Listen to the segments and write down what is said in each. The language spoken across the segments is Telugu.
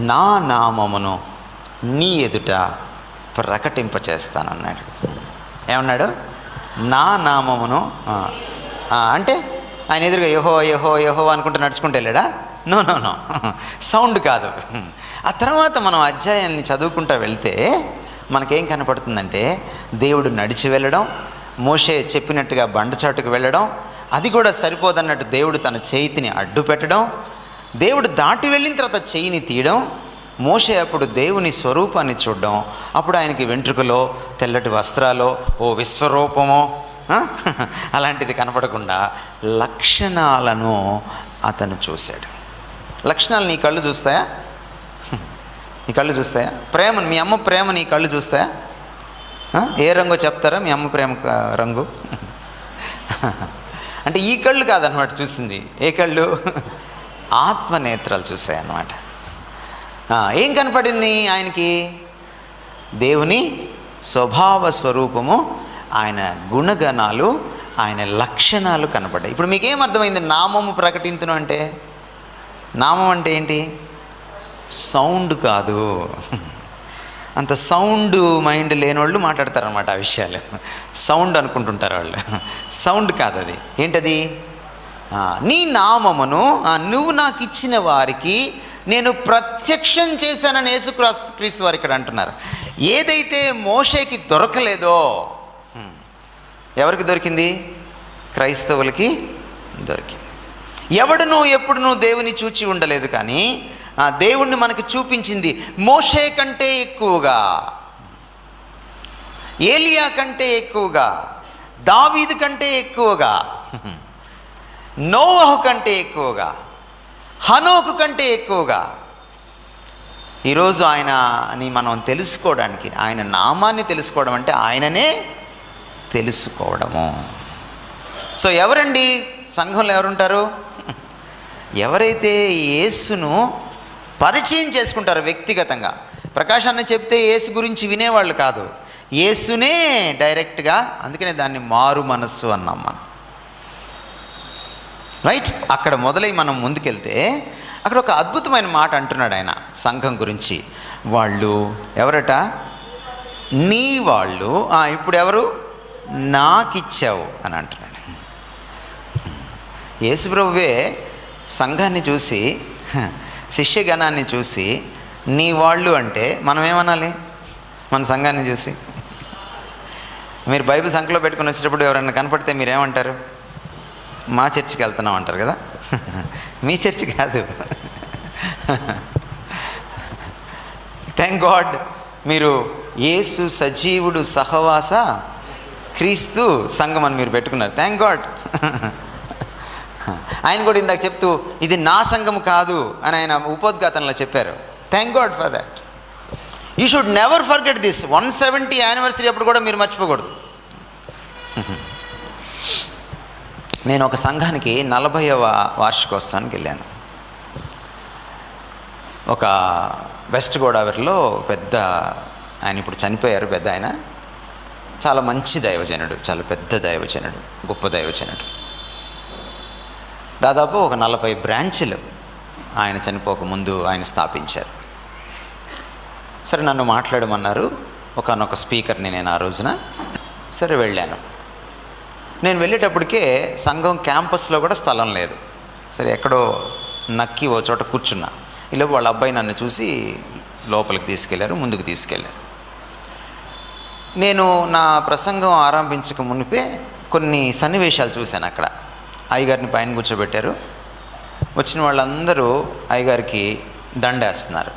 నా నామమును నీ ఎదుట ప్రకటింపచేస్తానన్నాడు. ఏమన్నాడు? నా నామమును. అంటే ఆయన ఎదురుగా యెహో యెహో యెహో అనుకుంటూ నడుచుకుంటూ వెళ్ళాడా? నో నో నో, సౌండ్ కాదు. ఆ తర్వాత మనం అధ్యాయాన్ని చదువుకుంటూ వెళ్తే మనకేం కనపడుతుందంటే, దేవుడు నడిచి వెళ్ళడం, మోషే చెప్పినట్టుగా బండచాటుకు వెళ్ళడం, అది కూడా సరిపోదన్నట్టు దేవుడు తన చేతిని అడ్డు పెట్టడం, దేవుడు దాటి వెళ్ళిన తర్వాత చేయిని తీయడం, మోషే అప్పుడు దేవుని స్వరూపాన్ని చూడడం, అప్పుడు ఆయనకి వెంట్రుకలో తెల్లటి వస్త్రాలో ఓ విశ్వరూపమో అలాంటిది కనపడకుండా లక్షణాలను అతను చూశాడు. లక్షణాలు నీ కళ్ళు చూస్తాయా? నీ కళ్ళు చూస్తాయా? ప్రేమను, మీ అమ్మ ప్రేమ నీ కళ్ళు చూస్తాయా? ఏ రంగో చెప్తారా మీ అమ్మ ప్రేమ రంగు? అంటే ఈ కళ్ళు కాదనమాట చూసింది. ఏ కళ్ళు? ఆత్మనేత్రాలు చూసాయి అన్నమాట. ఏం కనపడింది ఆయనకి? దేవుని స్వభావ స్వరూపము, ఆయన గుణగణాలు, ఆయన లక్షణాలు కనపడ్డాయి. ఇప్పుడు మీకేం అర్థమైంది? నామము ప్రకటించును అంటే, నామం అంటే ఏంటి? సౌండ్ కాదు. అంత సౌండ్ మైండ్ లేని వాళ్ళు మాట్లాడతారనమాట ఆ విషయాలు. సౌండ్ అనుకుంటుంటారు వాళ్ళు. సౌండ్ కాదు అది. ఏంటది? నీ నామమును నువ్వు నాకు ఇచ్చిన వారికి నేను ప్రత్యక్షం చేశానని యేసుక్రీస్తు వారు ఇక్కడ అంటున్నారు. ఏదైతే మోషేకి దొరకలేదో ఎవరికి దొరికింది? క్రైస్తవులకి దొరికింది. ఎవడునూ ఎప్పుడునూ దేవుని చూచి ఉండలేదు, కానీ దేవుణ్ణి మనకి చూపించింది మోషే కంటే ఎక్కువగా, ఏలియా కంటే ఎక్కువగా, దావీదు కంటే ఎక్కువగా, నోవహు కంటే ఎక్కువగా, హనోకు కంటే ఎక్కువగా. ఈరోజు ఆయనని మనం తెలుసుకోవడానికి, ఆయన నామాన్ని తెలుసుకోవడం అంటే ఆయననే తెలుసుకోవడము. సో ఎవరండి సంఘంలో ఎవరుంటారు? ఎవరైతే యేసును పరిచయం చేసుకుంటారో వ్యక్తిగతంగా. ప్రకాశాన్ని చెప్తే యేసు గురించి వినేవాళ్ళు కాదు, యేసునే డైరెక్ట్గా. అందుకనే దాన్ని మారు మనస్సు అన్నాం మనం. రైట్? అక్కడ మొదలై మనం ముందుకెళ్తే అక్కడ ఒక అద్భుతమైన మాట అంటున్నాడు ఆయన సంఘం గురించి. వాళ్ళు ఎవరట? నీ వాళ్ళు. ఇప్పుడు ఎవరు? నాకిచ్చావు అని అంటున్నాడు. యేసుప్రభువే సంఘాన్ని చూసి, శిష్యగణాన్ని చూసి నీ వాళ్ళు అంటే మనం ఏమనాలి? మన సంఘాన్ని చూసి. మీరు బైబిల్ సంఖ్యలో పెట్టుకుని వచ్చేటప్పుడు ఎవరైనా కనపడితే మీరేమంటారు? మా చర్చికి వెళ్తున్నాం అంటారు కదా. మీ చర్చి కాదు. థ్యాంక్ గాడ్ మీరు యేసు సజీవుడు సహవాస క్రీస్తు సంఘం అని మీరు పెట్టుకున్నారు. Thank God. ఆయన కూడా ఇందాక చెప్తూ ఇది నా సంఘము కాదు అని ఆయన ఉపోద్ఘాతంలో చెప్పారు. Thank God for that. You should never forget this. 170 anniversary అప్పుడు కూడా మీరు మర్చిపోకూడదు. నేను ఒక సంఘానికి 40వ వార్షికోత్సవానికి వెళ్ళాను. ఒక వెస్ట్ గోదావరిలో పెద్ద ఆయన, ఇప్పుడు చనిపోయారు పెద్ద ఆయన, చాలా మంచి దైవజనుడు, చాలా పెద్ద దైవజనుడు, గొప్ప దైవజనుడు. దాదాపు ఒక 40 బ్రాంచ్లు ఆయన చనిపోకముందు ఆయన స్థాపించారు. సరే నన్ను మాట్లాడమన్నారు. ఒకనొక స్పీకర్ని నేను ఆ రోజున సరే వెళ్ళాను. నేను వెళ్ళేటప్పటికే సంఘం క్యాంపస్లో కూడా స్థలం లేదు. సరే ఎక్కడో నక్కి ఓ చోట కూర్చున్నా. ఇలా వాళ్ళ అబ్బాయి నన్ను చూసి లోపలికి తీసుకెళ్లారు, ముందుకు తీసుకెళ్లారు. నేను నా ప్రసంగం ఆరంభించక మునిపే కొన్ని సన్నివేశాలు చూశాను. అక్కడ అయ్యగారిని పైన కూర్చోబెట్టారు. వచ్చిన వాళ్ళందరూ అయ్యగారికి దండేస్తున్నారు.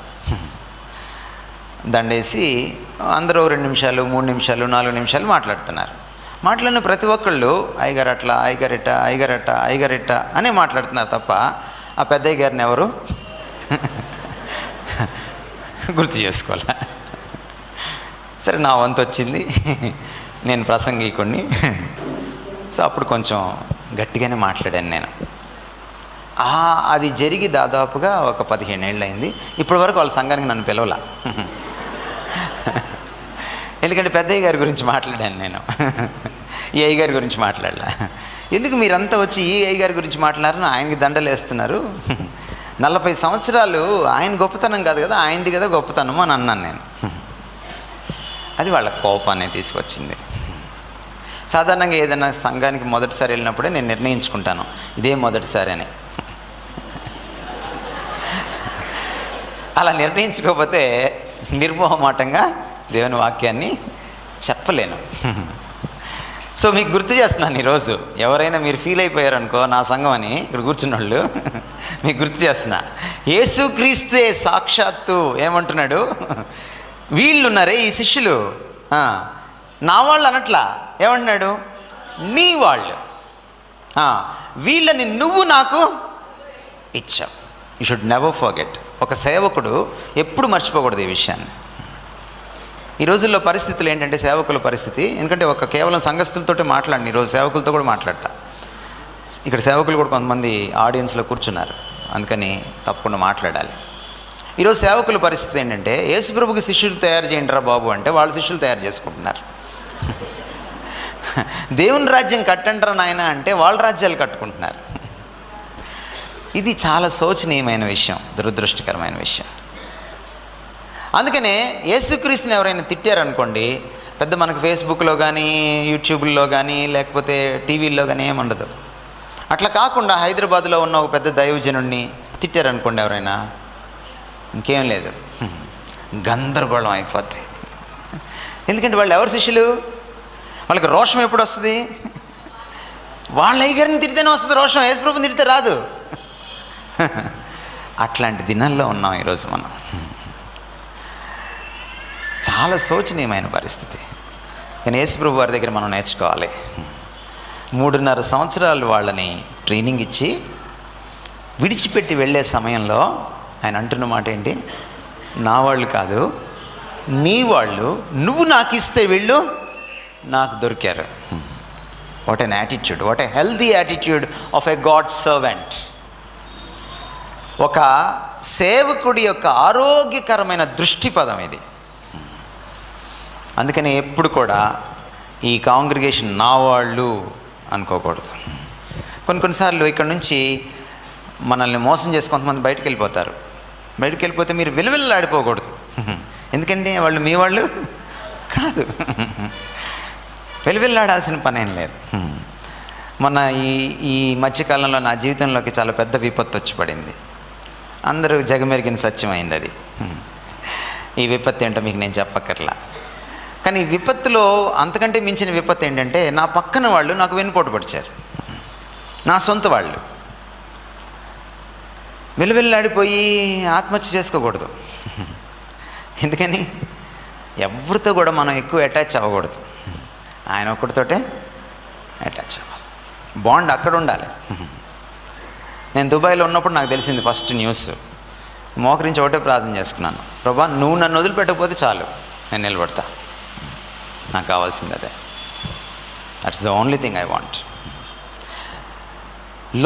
దండేసి అందరూ 2 నిమిషాలు, 3 నిమిషాలు, 4 నిమిషాలు మాట్లాడుతున్నారు. మాట్లాడిన ప్రతి ఒక్కళ్ళు అయ్యగారు అట్లా, అయ్యగారిట, అయ్యగారట, అయ్యగారిట అనే మాట్లాడుతున్నారు తప్ప ఆ పెద్దయ్య గారిని ఎవరు గుర్తు చేసుకోవాలా. సరే నా వంతు వచ్చింది, నేను ప్రసంగికుడిని. సో అప్పుడు కొంచెం గట్టిగానే మాట్లాడాను నేను. అది జరిగి దాదాపుగా ఒక 15 ఏళ్ళు అయింది. ఇప్పటి వరకు వాళ్ళ సంఘానికి నన్ను పిలవలా. ఎందుకంటే పెద్దయ్య గారి గురించి మాట్లాడాను నేను, ఈ అయ్య గారి గురించి మాట్లాడలా. ఎందుకు మీరంతా వచ్చి ఈ అయ్య గారి గురించి మాట్లాడారు, ఆయనకి దండలు వేస్తున్నారు? 40 సంవత్సరాలు ఆయన గొప్పతనం కాదు కదా, ఆయనది కదా గొప్పతనం అని అన్నాను నేను. అది వాళ్ళ కోపాన్ని తీసుకొచ్చింది. సాధారణంగా ఏదైనా సంఘానికి మొదటిసారి వెళ్ళినప్పుడే నేను నిర్ణయించుకుంటాను ఇదే మొదటిసారి అని. అలా నిర్ణయించుకోకపోతే నిర్మోహమాటంగా దేవుని వాక్యాన్ని చెప్పలేను. సో మీకు గుర్తు చేస్తున్నాను ఈరోజు. ఎవరైనా మీరు ఫీల్ అయిపోయారనుకో నా సంఘం అని ఇక్కడ కూర్చున్న వాళ్ళు, మీకు గుర్తు చేస్తున్నా. యేసుక్రీస్తే సాక్షాత్తు ఏమంటున్నాడు, వీళ్ళున్నారే ఈ శిష్యులు నా వాళ్ళు అనట్లా, ఏమంటున్నాడు, నీ వాళ్ళు, వీళ్ళని నువ్వు నాకు ఇచ్చావు. You should never forget. ఒక సేవకుడు ఎప్పుడు మర్చిపోకూడదు ఈ విషయాన్ని. ఈ రోజుల్లో పరిస్థితులు ఏంటంటే, సేవకుల పరిస్థితి, ఎందుకంటే కేవలం సంఘస్థులతో మాట్లాడిన, ఈరోజు సేవకులతో కూడా మాట్లాడతా. ఇక్కడ సేవకులు కూడా కొంతమంది ఆడియన్స్లో కూర్చున్నారు, అందుకని తప్పకుండా మాట్లాడాలి. ఈరోజు సేవకుల పరిస్థితి ఏంటంటే, యేసుప్రభుకి శిష్యులు తయారు చేయండిరా బాబు అంటే వాళ్ళు శిష్యులు తయారు చేసుకుంటున్నారు. దేవుని రాజ్యం కట్టంటారా నాయన అంటే వాళ్ళ రాజ్యాలు కట్టుకుంటున్నారు. ఇది చాలా శోచనీయమైన విషయం, దురదృష్టకరమైన విషయం. అందుకనే యేసుక్రీస్తుని ఎవరైనా తిట్టారనుకోండి, పెద్ద మనకు ఫేస్బుక్లో కానీ యూట్యూబ్లో కానీ లేకపోతే టీవీల్లో కానీ ఏముండదు. అట్లా కాకుండా హైదరాబాద్లో ఉన్న ఒక పెద్ద దైవజనుడిని తిట్టారనుకోండి ఎవరైనా, ఇంకేం లేదు, గందరగోళం అయిపోద్ది. ఎందుకంటే వాళ్ళు ఎవరు శిష్యులు, వాళ్ళకి రోషం ఎప్పుడు వస్తుంది, వాళ్ళ అయ్యగారిని తిడితేనే వస్తుంది రోషం, యేసుప్రభుని తిడితే రాదు. అట్లాంటి దినాల్లో ఉన్నాం ఈరోజు మనం. చాలా శోచనీయమైన పరిస్థితి. కానీ యేసుప్రభు వారి దగ్గర మనం నేర్చుకోవాలి. 3.5 సంవత్సరాలు వాళ్ళని ట్రైనింగ్ ఇచ్చి విడిచిపెట్టి వెళ్ళే సమయంలో ఆయన అంటున్న మాట ఏంటి, నా వాళ్ళు కాదు నీ వాళ్ళు, నువ్వు నాకు ఇస్తే వీళ్ళు నాకు దొరికారు. What an attitude, what a healthy attitude of a God servant. ఒక సేవకుడి యొక్క ఆరోగ్యకరమైన దృష్టి పదం ఇది. అందుకని ఎప్పుడు కూడా ఈ కాంగ్రిగేషన్ నా వాళ్ళు అనుకోకూడదు. కొన్నిసార్లు ఇక్కడ నుంచి మనల్ని మోసం చేసి కొంతమంది బయటకు వెళ్ళిపోతారు. బయటకు వెళ్ళిపోతే మీరు విలువెల్లాడిపోకూడదు. ఎందుకంటే వాళ్ళు మీ వాళ్ళు కాదు. వెలువెల్లాడాల్సిన పని ఏం లేదు. మొన్న ఈ మధ్యకాలంలో నా జీవితంలోకి చాలా పెద్ద విపత్తు వచ్చి పడింది. అందరూ జగమెరిగిన సత్యమైంది అది. ఈ విపత్తు ఏంటో మీకు నేను చెప్పక్కర్లా. కానీ ఈ విపత్తులో అంతకంటే మించిన విపత్తు ఏంటంటే, నా పక్కన వాళ్ళు నాకు వెన్నుపోటు పడిచారు. నా సొంత వాళ్ళు. వెలువెల్లాడిపోయి ఆత్మహత్య చేసుకోకూడదు. ఎందుకని, ఎవరితో కూడా మనం ఎక్కువ అటాచ్ అవ్వకూడదు. ఆయన ఒక్కడితోటే అటాచ్ అవ్వాలి. బాండ్ అక్కడ ఉండాలి. నేను దుబాయ్లో ఉన్నప్పుడు నాకు తెలిసింది ఫస్ట్ న్యూస్. మోకరించి ఒకటే ప్రార్థన చేసుకున్నాను, ప్రభా నువ్వు నన్ను వదిలిపెట్టకపోతే చాలు, నేను నిలబడతా, నాకు కావాల్సింది అదే. That's the only thing I want.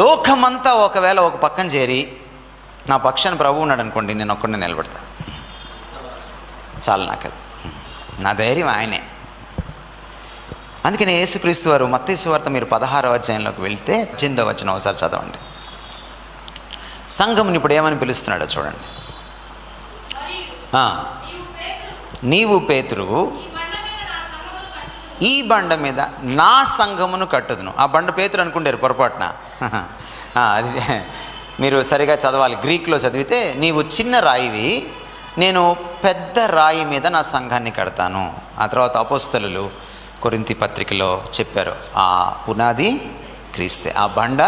లోకమంతా ఒకవేళ ఒక పక్కన చేరి నా పక్షాన ప్రభు ఉన్నాడు అనుకోండి, నేను ఒక్కడినే నిలబడతా, చాలు నాకు అది. నా ధైర్యం ఆయనే. అందుకని యేసుక్రీస్తు వారు మత్తయి సువార్త మీరు 16వ అధ్యాయంలోకి వెళ్తే 8వ వచనం ఒకసారి చదవండి. సంఘముని ఇప్పుడు ఏమని పిలుస్తున్నాడో చూడండి. నీవు పేతురువు, ఈ బండ మీద నా సంఘమును కట్టుదును. ఆ బండ పేతురు అనుకుంటారు పొరపాటున. అది మీరు సరిగా చదవాలి. గ్రీక్లో చదివితే, నీవు చిన్న రాయివి, నేను పెద్ద రాయి మీద నా సంఘాన్ని కడతాను. ఆ తర్వాత అపోస్తలులు కొరింథీ పత్రికలో చెప్పారు, ఆ పునాది క్రీస్తే, ఆ బండ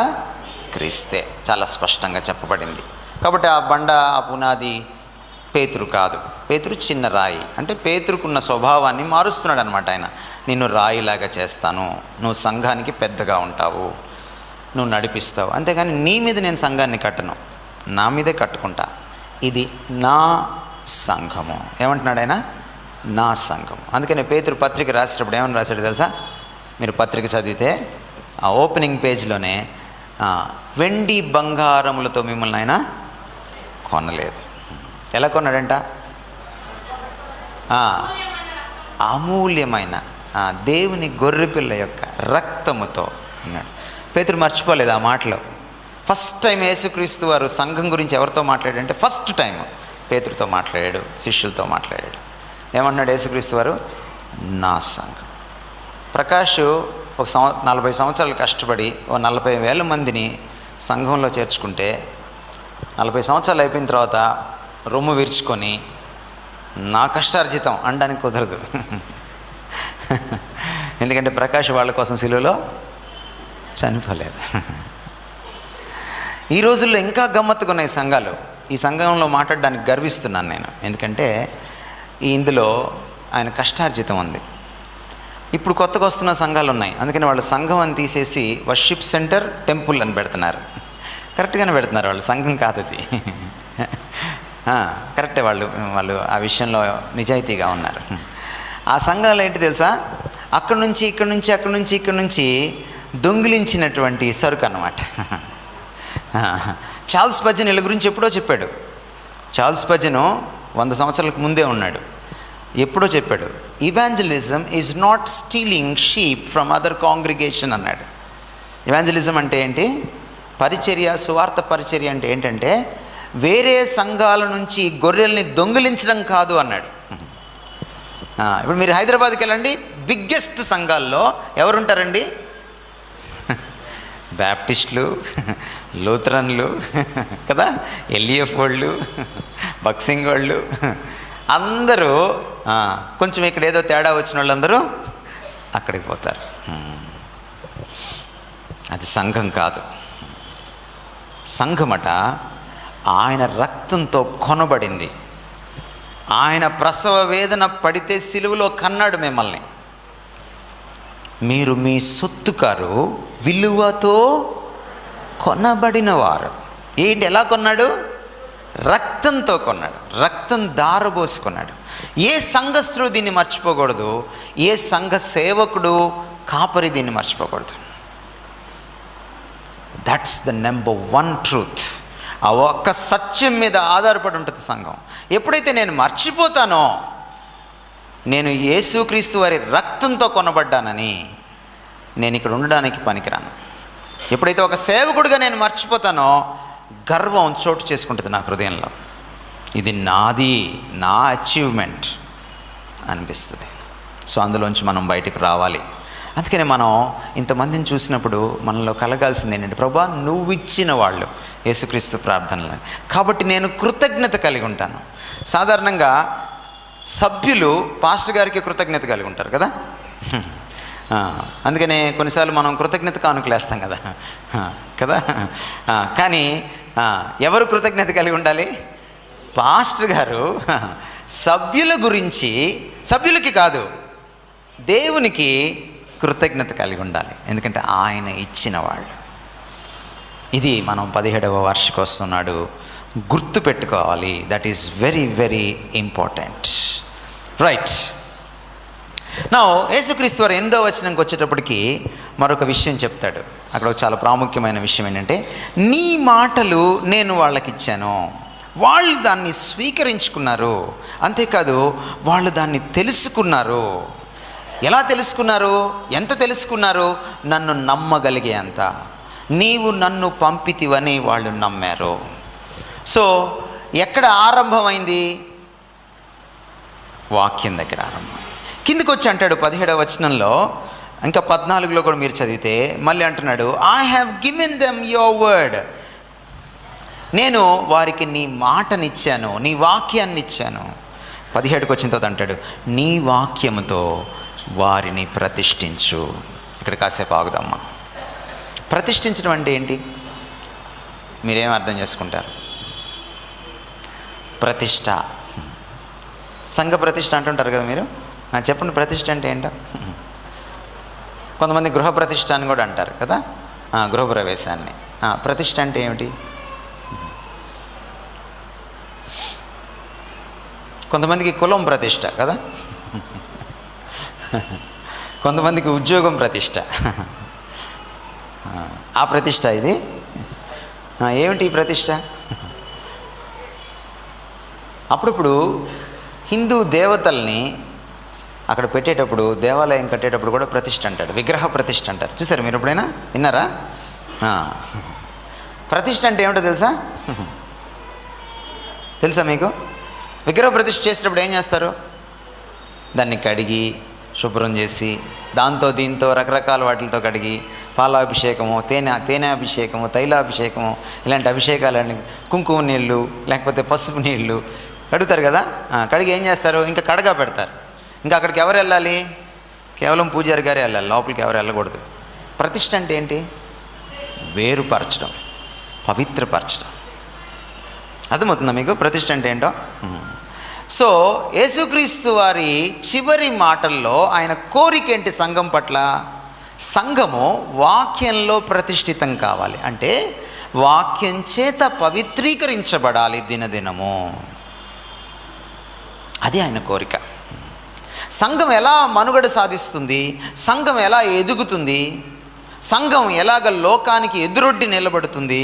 క్రీస్తే, చాలా స్పష్టంగా చెప్పబడింది. కాబట్టి ఆ బండ, ఆ పునాది పేతురు కాదు. పేతురు చిన్న రాయి. అంటే పేతురుకున్న స్వభావాన్ని మారుస్తున్నాడు అనమాట ఆయన. నిన్ను రాయిలాగా చేస్తాను, నువ్వు సంఘానికి పెద్దగా ఉంటావు, నువ్వు నడిపిస్తావు. అంతేగాని నీ మీద నేను సంఘాన్ని కట్టను, నా మీదే కట్టుకుంటా. ఇది నా సంఘము. ఏమంటున్నాడు ఆయన? నా సంఘం. అందుకని పేతురు పత్రిక రాసేటప్పుడు ఏమని రాశాడు తెలుసా? మీరు పత్రిక చదివితే ఆ ఓపెనింగ్ పేజ్లోనే, వెండి బంగారములతో మిమ్మల్ని ఆయన కొనలేదు. ఎలా కొన్నాడంట? అమూల్యమైన దేవుని గొర్రెపిల్ల యొక్క రక్తముతో అన్నాడు. పేతురు మర్చిపోలేదు ఆ మాటలో. ఫస్ట్ టైం యేసుక్రీస్తు వారు సంఘం గురించి ఎవరితో మాట్లాడాడంటే ఫస్ట్ టైం పేతురుతో మాట్లాడాడు, శిష్యులతో మాట్లాడాడు. ఏమన్నాడు యేసుక్రీస్తు వారు? నా సంఘం. ప్రకాష్ ఒక 40 సంవత్సరాలు కష్టపడి ఓ 40,000 మందిని సంఘంలో చేర్చుకుంటే 40 సంవత్సరాలు అయిపోయిన తర్వాత రొమ్ము విరుచుకొని నా కష్టార్జితం అనడానికి కుదరదు. ఎందుకంటే ప్రకాష్ వాళ్ళ కోసం సిలువలో చనిపోలేదు. ఈ రోజుల్లో ఇంకా గమ్మత్తుగా ఉన్నాయి సంఘాలు. ఈ సంఘంలో మాట్లాడడానికి గర్విస్తున్నాను నేను. ఎందుకంటే ఇందులో ఆయన కష్టార్జితం ఉంది. ఇప్పుడు కొత్తగా వస్తున్న సంఘాలు ఉన్నాయి. అందుకని వాళ్ళ సంఘం అని తీసేసి వర్షిప్ సెంటర్, టెంపుల్ అని పెడుతున్నారు. కరెక్ట్గానే పెడుతున్నారు. వాళ్ళు సంఘం కాదు అది. కరెక్టే. వాళ్ళు ఆ విషయంలో నిజాయితీగా ఉన్నారు. ఆ సంఘాలు ఏంటి తెలుసా? అక్కడి నుంచి ఇక్కడి నుంచి దొంగిలించినటువంటి సరుకు అన్నమాట. చార్ల్స్ స్పర్జన్ వీళ్ళ గురించి ఎప్పుడో చెప్పాడు. చార్ల్స్ స్పర్జన్ 100 సంవత్సరాలకు ముందే ఉన్నాడు. ఎప్పుడో చెప్పాడు, evangelism is not stealing sheep from other congregation అన్నాడు. ఇవాంజలిజం అంటే ఏంటి? పరిచర్య, సువార్త పరిచర్య అంటే ఏంటంటే వేరే సంఘాల నుంచి గొర్రెల్ని దొంగిలించడం కాదు అన్నాడు. ఇప్పుడు మీరు హైదరాబాద్కి వెళ్ళండి, బిగ్గెస్ట్ సంఘాల్లో ఎవరుంటారండి? బ్యాప్టిస్టులు, లూథరన్లు కదా, ఎల్ఈఎఫ్ వాళ్ళు, బక్సింగ్ వాళ్ళు అందరూ. కొంచెం ఇక్కడ ఏదో తేడా వచ్చిన వాళ్ళందరూ అక్కడికి పోతారు. అది సంఘం కాదు. సంఘమట ఆయన రక్తంతో కొనబడింది. ఆయన ప్రసవ వేదన పడితే సిలువలో కన్నాడు మిమ్మల్ని. మీరు మీ సొత్తు కారు, విలువతో కొనబడినవారు. ఏంటి? ఎలా కొన్నాడు? రక్తంతో కొన్నాడు. రక్తం దారబోసుకున్నాడు. ఏ సంఘస్థుడు దీన్ని మర్చిపోకూడదు. ఏ సంఘ సేవకుడు, కాపరి దీన్ని మర్చిపోకూడదు. That's the number 1 truth. ఆ ఒక్క సత్యం మీద ఆధారపడి ఉంటుంది సంఘం. ఎప్పుడైతే నేను మర్చిపోతానో, నేను యేసుక్రీస్తు వారి రక్తంతో కొనబడ్డానని, నేను ఇక్కడ ఉండడానికి పనికిరాను. ఎప్పుడైతే ఒక సేవకుడిగా నేను మర్చిపోతానో, గర్వం చోటు చేసుకుంటుంది నా హృదయంలో. ఇది నాది, నా అచీవ్మెంట్ అనిపిస్తుంది. సో అందులోంచి మనం బయటకు రావాలి. అందుకని మనం ఇంతమందిని చూసినప్పుడు మనలో కలగాల్సింది ఏంటంటే, ప్రభువా నువ్వు ఇచ్చిన వాళ్ళు యేసుక్రీస్తు ప్రార్థనలు, కాబట్టి నేను కృతజ్ఞత కలిగి ఉంటాను. సాధారణంగా సభ్యులు పాస్టర్ గారికి కృతజ్ఞత కలిగి ఉంటారు కదా. అందుకనే కొన్నిసార్లు మనం కృతజ్ఞత కానుకలేస్తాం కదా కదా. కానీ ఎవరు కృతజ్ఞత కలిగి ఉండాలి? పాస్టర్ గారు సభ్యుల గురించి, సభ్యులకి కాదు దేవునికి కృతజ్ఞత కలిగి ఉండాలి. ఎందుకంటే ఆయన ఇచ్చిన వాళ్ళు. ఇది మనం 17వ వార్షికోత్సవం నాడు గుర్తు పెట్టుకోవాలి. That is very very important. Right. నా యేసుక్రీస్తు వారు 8వ వచనంకి వచ్చేటప్పటికి మరొక విషయం చెప్తాడు. అక్కడ చాలా ప్రాముఖ్యమైన విషయం ఏంటంటే, నీ మాటలు నేను వాళ్ళకి ఇచ్చాను, వాళ్ళు దాన్ని స్వీకరించుకున్నారు, అంతేకాదు వాళ్ళు దాన్ని తెలుసుకున్నారు. ఎలా తెలుసుకున్నారు? ఎంత తెలుసుకున్నారు? నన్ను నమ్మగలిగే అంత. నీవు నన్ను పంపితివని వాళ్ళు నమ్మారు. సో ఎక్కడ ఆరంభమైంది? వాక్యం దగ్గర ఆరంభమైంది. కిందకి వచ్చి అంటాడు 17వ వచనంలో, ఇంకా 14లో కూడా మీరు చదివితే మళ్ళీ అంటున్నాడు, I have given them your word. నేను వారికి నీ మాటనిచ్చాను, నీ వాక్యాన్ని ఇచ్చాను. 17కి వచ్చిన తర్వాత అంటాడు, నీ వాక్యముతో వారిని ప్రతిష్ఠించు. ఇక్కడ కాసేపు ఆగుదమ్మా. ప్రతిష్ఠించడం అంటే ఏంటి? మీరేం అర్థం చేసుకుంటారు? ప్రతిష్ట, సంఘ ప్రతిష్ట అంటుంటారు కదా మీరు. చెప్పండి, ప్రతిష్ట అంటే ఏంటో? కొంతమంది గృహ ప్రతిష్ట అని కూడా అంటారు కదా, గృహప్రవేశాన్ని. ప్రతిష్ట అంటే ఏమిటి? కొంతమందికి కులం ప్రతిష్ట కదా, కొంతమందికి ఉద్యోగం ప్రతిష్ట. ఆ ప్రతిష్ట ఇది. ఏమిటి ఈ ప్రతిష్ట? అప్పుడప్పుడు హిందూ దేవతల్ని అక్కడ పెట్టేటప్పుడు, దేవాలయం కట్టేటప్పుడు కూడా ప్రతిష్ట అంటాడు, విగ్రహ ప్రతిష్ట అంటారు. చూసారు మీరు ఎప్పుడైనా? విన్నారా? ప్రతిష్ఠ అంటే ఏమిటో తెలుసా? తెలుసా మీకు? విగ్రహ ప్రతిష్ఠ చేసినప్పుడు ఏం చేస్తారు? దాన్ని కడిగి శుభ్రం చేసి దాంతో దీంతో రకరకాల వాటితో కడిగి పాలాభిషేకము, తేనె అభిషేకము, తైలాభిషేకము, ఇలాంటి అభిషేకాలన్నీ, కుంకుమ నీళ్ళు లేకపోతే పసుపు నీళ్ళు కడుగుతారు కదా. కడిగి ఏం చేస్తారు? ఇంకా కడగా పెడతారు. ఇంకా అక్కడికి ఎవరు వెళ్ళాలి? కేవలం పూజారి గారే వెళ్ళాలి, లోపలికి ఎవరు వెళ్ళకూడదు. ప్రతిష్ఠ అంటే ఏంటి? వేరుపరచడం, పవిత్రపరచడం. అర్థమవుతుందా మీకు ప్రతిష్ఠ అంటే ఏంటో? సో యేసుక్రీస్తు వారి చివరి మాటల్లో ఆయన కోరిక ఏంటి సంఘం పట్ల? సంఘము వాక్యంలో ప్రతిష్ఠితం కావాలి, అంటే వాక్యం చేత పవిత్రీకరించబడాలి దినదినము. అది ఆయన కోరిక. సంఘం ఎలా మనుగడ సాధిస్తుంది? సంఘం ఎలా ఎదుగుతుంది? సంఘం ఎలాగ లోకానికి ఎదురొడ్డి నిలబడుతుంది?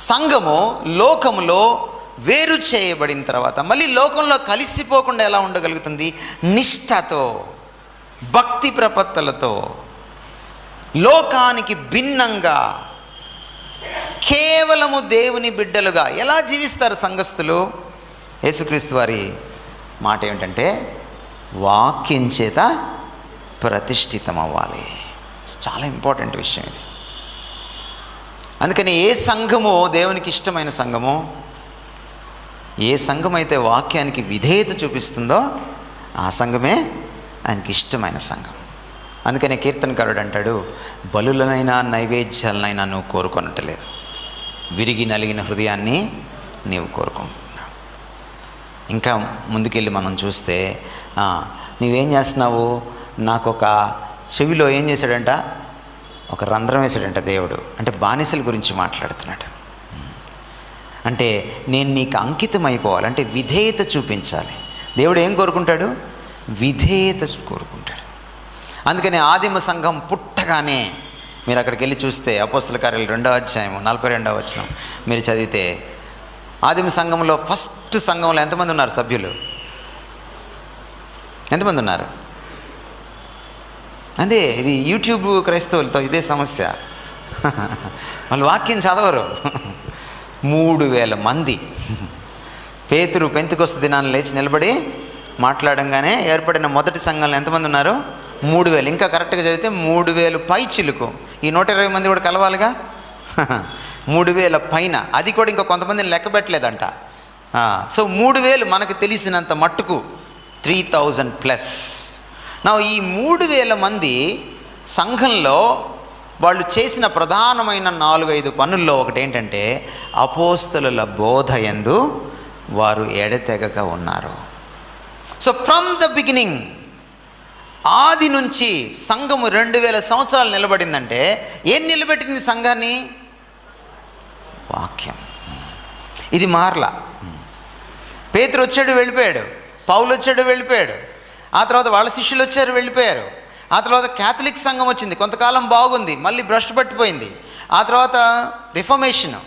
సంఘము లోకములో వేరు చేయబడిన తర్వాత మళ్ళీ లోకంలో కలిసిపోకుండా ఎలా ఉండగలుగుతుంది? నిష్ఠతో, భక్తి ప్రపత్తులతో, లోకానికి భిన్నంగా కేవలము దేవుని బిడ్డలుగా ఎలా జీవిస్తారు సంఘస్థులు? యేసుక్రీస్తు వారి మాట ఏమిటంటే వాక్యం చేత ప్రతిష్ఠితం అవ్వాలి. చాలా ఇంపార్టెంట్ విషయం ఇది. అందుకని ఏ సంఘము దేవునికి ఇష్టమైన సంఘమో, ఏ సంఘం అయితే వాక్యానికి విధేయత చూపిస్తుందో ఆ సంఘమే ఆయనకి ఇష్టమైన సంఘం. అందుకనే కీర్తనకారుడు అంటాడు, బలులనైనా నైవేద్యాలనైనా నువ్వు కోరుకొనట్లేదు, విరిగి నలిగిన హృదయాన్ని నీవు కోరుకుంటున్నావు. ఇంకా ముందుకెళ్ళి మనం చూస్తే నీవేం చేస్తున్నావు? నాకు ఒక చెవిలో ఏం చేశాడంట? ఒక రంధ్రం వేసాడంట దేవుడు. అంటే బానిసల గురించి మాట్లాడుతున్నాడు. అంటే నేను నీకు అంకితం అయిపోవాలి, అంటే విధేయత చూపించాలి. దేవుడు ఏం కోరుకుంటాడు? విధేయత కోరుకుంటాడు. అందుకని ఆదిమ సంఘం పుట్టగానే మీరు అక్కడికి వెళ్ళి చూస్తే అపోస్తల కార్యాలు 2వ అధ్యాయం 42వ వచనం మీరు చదివితే, ఆదిమ సంఘంలో ఫస్ట్ సంఘంలో ఎంతమంది ఉన్నారు సభ్యులు? ఎంతమంది ఉన్నారు? అదే ఇది యూట్యూబ్ క్రైస్తవులతో ఇదే సమస్య. వాళ్ళు వాక్యం చదవరు. 3000 మంది. పేతురు పెంతెకొస్తు దినాన్ని లేచి నిలబడి మాట్లాడంగానే ఏర్పడిన మొదటి సంఘంలో ఎంతమంది ఉన్నారు? 3000. ఇంకా కరెక్ట్గా చదివితే 3000 పై చిలుకు. ఈ 120 మంది కూడా కలవాలిగా. 3000 పైన. అది కూడా ఇంకా కొంతమందిని లెక్క పెట్టలేదంట. సో 3000 మనకు తెలిసినంత మట్టుకు 3000+. ఈ 3000 మంది సంఘంలో వాళ్ళు చేసిన ప్రధానమైన 4-5 పనుల్లో ఒకటి ఏంటంటే అపోస్తలుల బోధ యందు వారు ఎడతెగక ఉన్నారు. సో ఫ్రమ్ ద బిగినింగ్, ఆది నుంచి సంఘము 2000 సంవత్సరాలు నిలబడిందంటే ఏం నిలబెట్టింది సంఘాన్ని? వాక్యం. ఇది మారలా. పేతురు వచ్చాడు, వెళ్ళిపోయాడు. పౌలు వచ్చాడు, వెళ్ళిపోయాడు. ఆ తర్వాత వాళ్ళ శిష్యులు వచ్చారు, వెళ్ళిపోయారు. ఆ తర్వాత క్యాథలిక్ సంఘం వచ్చింది, కొంతకాలం బాగుంది, మళ్ళీ భ్రష్టు పట్టిపోయింది. ఆ తర్వాత రిఫర్మేషన్,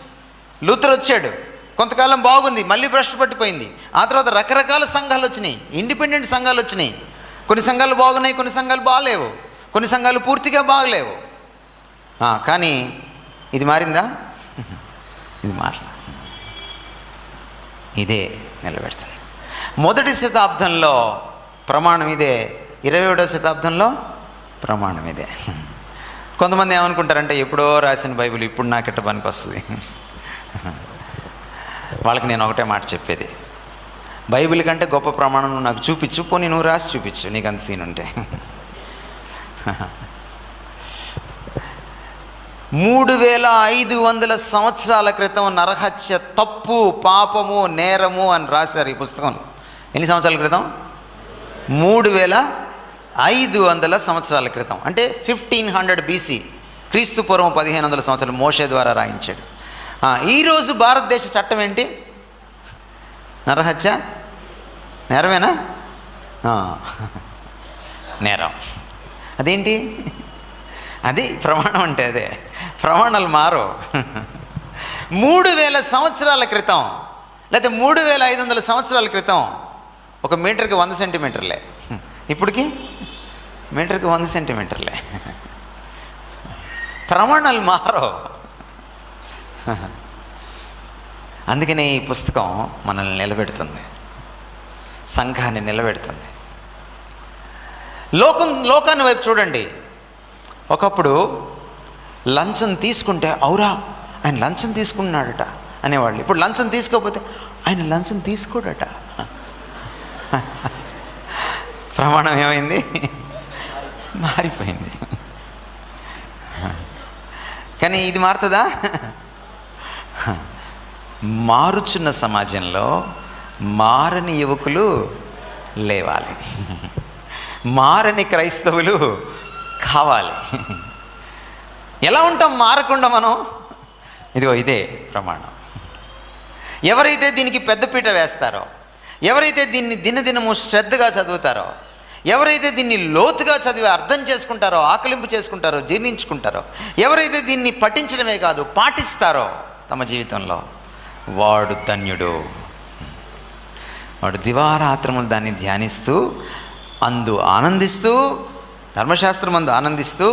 లూథర్ వచ్చాడు, కొంతకాలం బాగుంది, మళ్ళీ భ్రష్టు పట్టిపోయింది. ఆ తర్వాత రకరకాల సంఘాలు వచ్చినాయి, ఇండిపెండెంట్ సంఘాలు వచ్చినాయి. కొన్ని సంఘాలు బాగున్నాయి, కొన్ని సంఘాలు బాగలేవు, కొన్ని సంఘాలు పూర్తిగా బాగలేవు. కానీ ఇది మారిందా? ఇది మారలా. ఇదే నిలబెడుతుంది. మొదటి శతాబ్దంలో ప్రమాణం ఇదే, 21వ శతాబ్దంలో ప్రమాణం ఇదే. కొంతమంది ఏమనుకుంటారంటే ఎప్పుడో రాసిన బైబిల్ ఇప్పుడు నాకెట్ట పనికి వస్తుంది. వాళ్ళకి నేను ఒకటే మాట చెప్పేది, బైబిల్ కంటే గొప్ప ప్రమాణం నువ్వు నాకు చూపించు, పోనీ నువ్వు రాసి చూపించు, నీకు అంత సీన్ ఉంటే. 3500 సంవత్సరాల క్రితం నరహత్య తప్పు, పాపము, నేరము అని రాశారు ఈ పుస్తకంలో. ఎన్ని సంవత్సరాల క్రితం? 3500 సంవత్సరాల క్రితం. అంటే 1500 BC, క్రీస్తు పూర్వం 1500 సంవత్సరాలు మోషే ద్వారా రాయించాడు. ఈరోజు భారతదేశ చట్టం ఏంటి? నరహత్య నేరమేనా? నేరం. అదేంటి? అది ప్రమాణం అంటే అదే. ప్రమాణాలు మారు. 3000 సంవత్సరాల క్రితం లేకపోతే 3500 సంవత్సరాల క్రితం ఒక మీటర్కి 100 సెంటీమీటర్లే, ఇప్పటికి మీటర్కి 100 సెంటీమీటర్లే. ప్రమాణాలు మారో. అందుకనే ఈ పుస్తకం మనల్ని నిలబెడుతుంది, సంఘాన్ని నిలబెడుతుంది. లోకాన్ని వైపు చూడండి. ఒకప్పుడు లంచం తీసుకుంటే ఔరా ఆయన లంచం తీసుకున్నాడట అనేవాళ్ళు. ఇప్పుడు లంచం తీసుకోకపోతే ఆయన లంచం తీసుకోడట. ప్రమాణం ఏమైంది? మారిపోయింది. కానీ ఇది మారుతుందా? మారుచున్న సమాజంలో మారని యువకులు లేవాలి, మారని క్రైస్తవులు కావాలి. ఎలా ఉంటాం మారకుండా మనం? ఇదిగో ఇదే ప్రమాణం. ఎవరైతే దీనికి పెద్దపీట వేస్తారో, ఎవరైతే దీన్ని దినదినము శ్రద్ధగా చదువుతారో, ఎవరైతే దీన్ని లోతుగా చదివి అర్థం చేసుకుంటారో, ఆకలింపు చేసుకుంటారో, జీర్ణించుకుంటారో, ఎవరైతే దీన్ని పఠించడమే కాదు పాటిస్తారో తమ జీవితంలో, వాడు ధన్యుడు. వాడు దివారాత్రములు దాన్ని ధ్యానిస్తూ, అందు ఆనందిస్తూ, ధర్మశాస్త్రం అందు ఆనందిస్తూ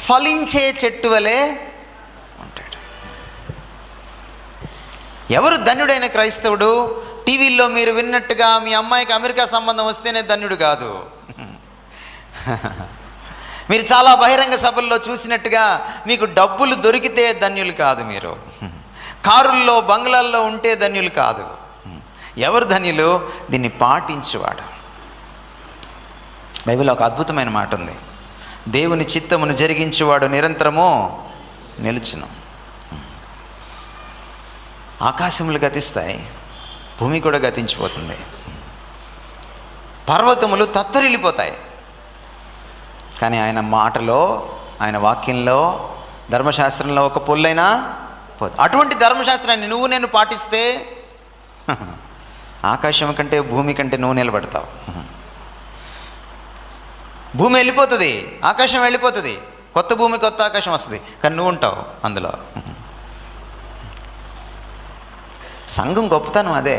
ఫలించే చెట్టు వలె ఉంటాడు. ఎవరు ధన్యుడైన క్రైస్తవుడు? టీవీల్లో మీరు విన్నట్టుగా మీ అమ్మాయికి అమెరికా సంబంధం వస్తేనే ధన్యుడు కాదు. మీరు చాలా బహిరంగ సభల్లో చూసినట్టుగా మీకు డబ్బులు దొరికితే ధన్యులు కాదు. మీరు కారుల్లో బంగ్లాల్లో ఉంటే ధన్యులు కాదు. ఎవరు ధన్యులు? దీన్ని పాటించువాడు. బైబిల్లో ఒక అద్భుతమైన మాట ఉంది, దేవుని చిత్తమును జరిగించువాడు నిరంతరము నిలుచును. ఆకాశములు గతిస్తాయి, భూమి కూడా గతించిపోతుంది, పర్వతములు తత్తరిల్లిపోతాయి, కానీ ఆయన మాటలో, ఆయన వాక్యంలో, ధర్మశాస్త్రంలో ఒక పొల్లైనా పోదు. అటువంటి ధర్మశాస్త్రాన్ని నువ్వు నేను పాటిస్తే ఆకాశం కంటే భూమి కంటే నువ్వు నిలబడతావు. భూమి వెళ్ళిపోతుంది, ఆకాశం వెళ్ళిపోతుంది, కొత్త భూమి కొత్త ఆకాశం వస్తుంది, కానీ నువ్వు ఉంటావు అందులో. సంఘం గొప్పతనం అదే.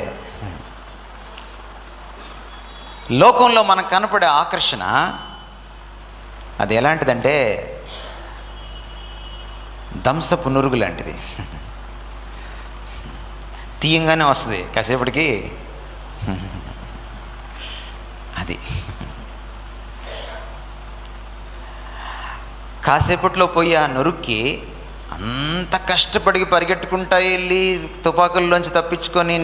లోకంలో మనకు కనపడే ఆకర్షణ అది ఎలాంటిదంటే దంసపు నురుగు లాంటిది. తీయంగానే వస్తుంది, కాసేపటికి అది కాసేపట్లో పోయి ఆ నురుక్కి అంత కష్టపడి పరిగెట్టుకుంటా వెళ్ళి తుపాకుల్లోంచి తప్పించుకొని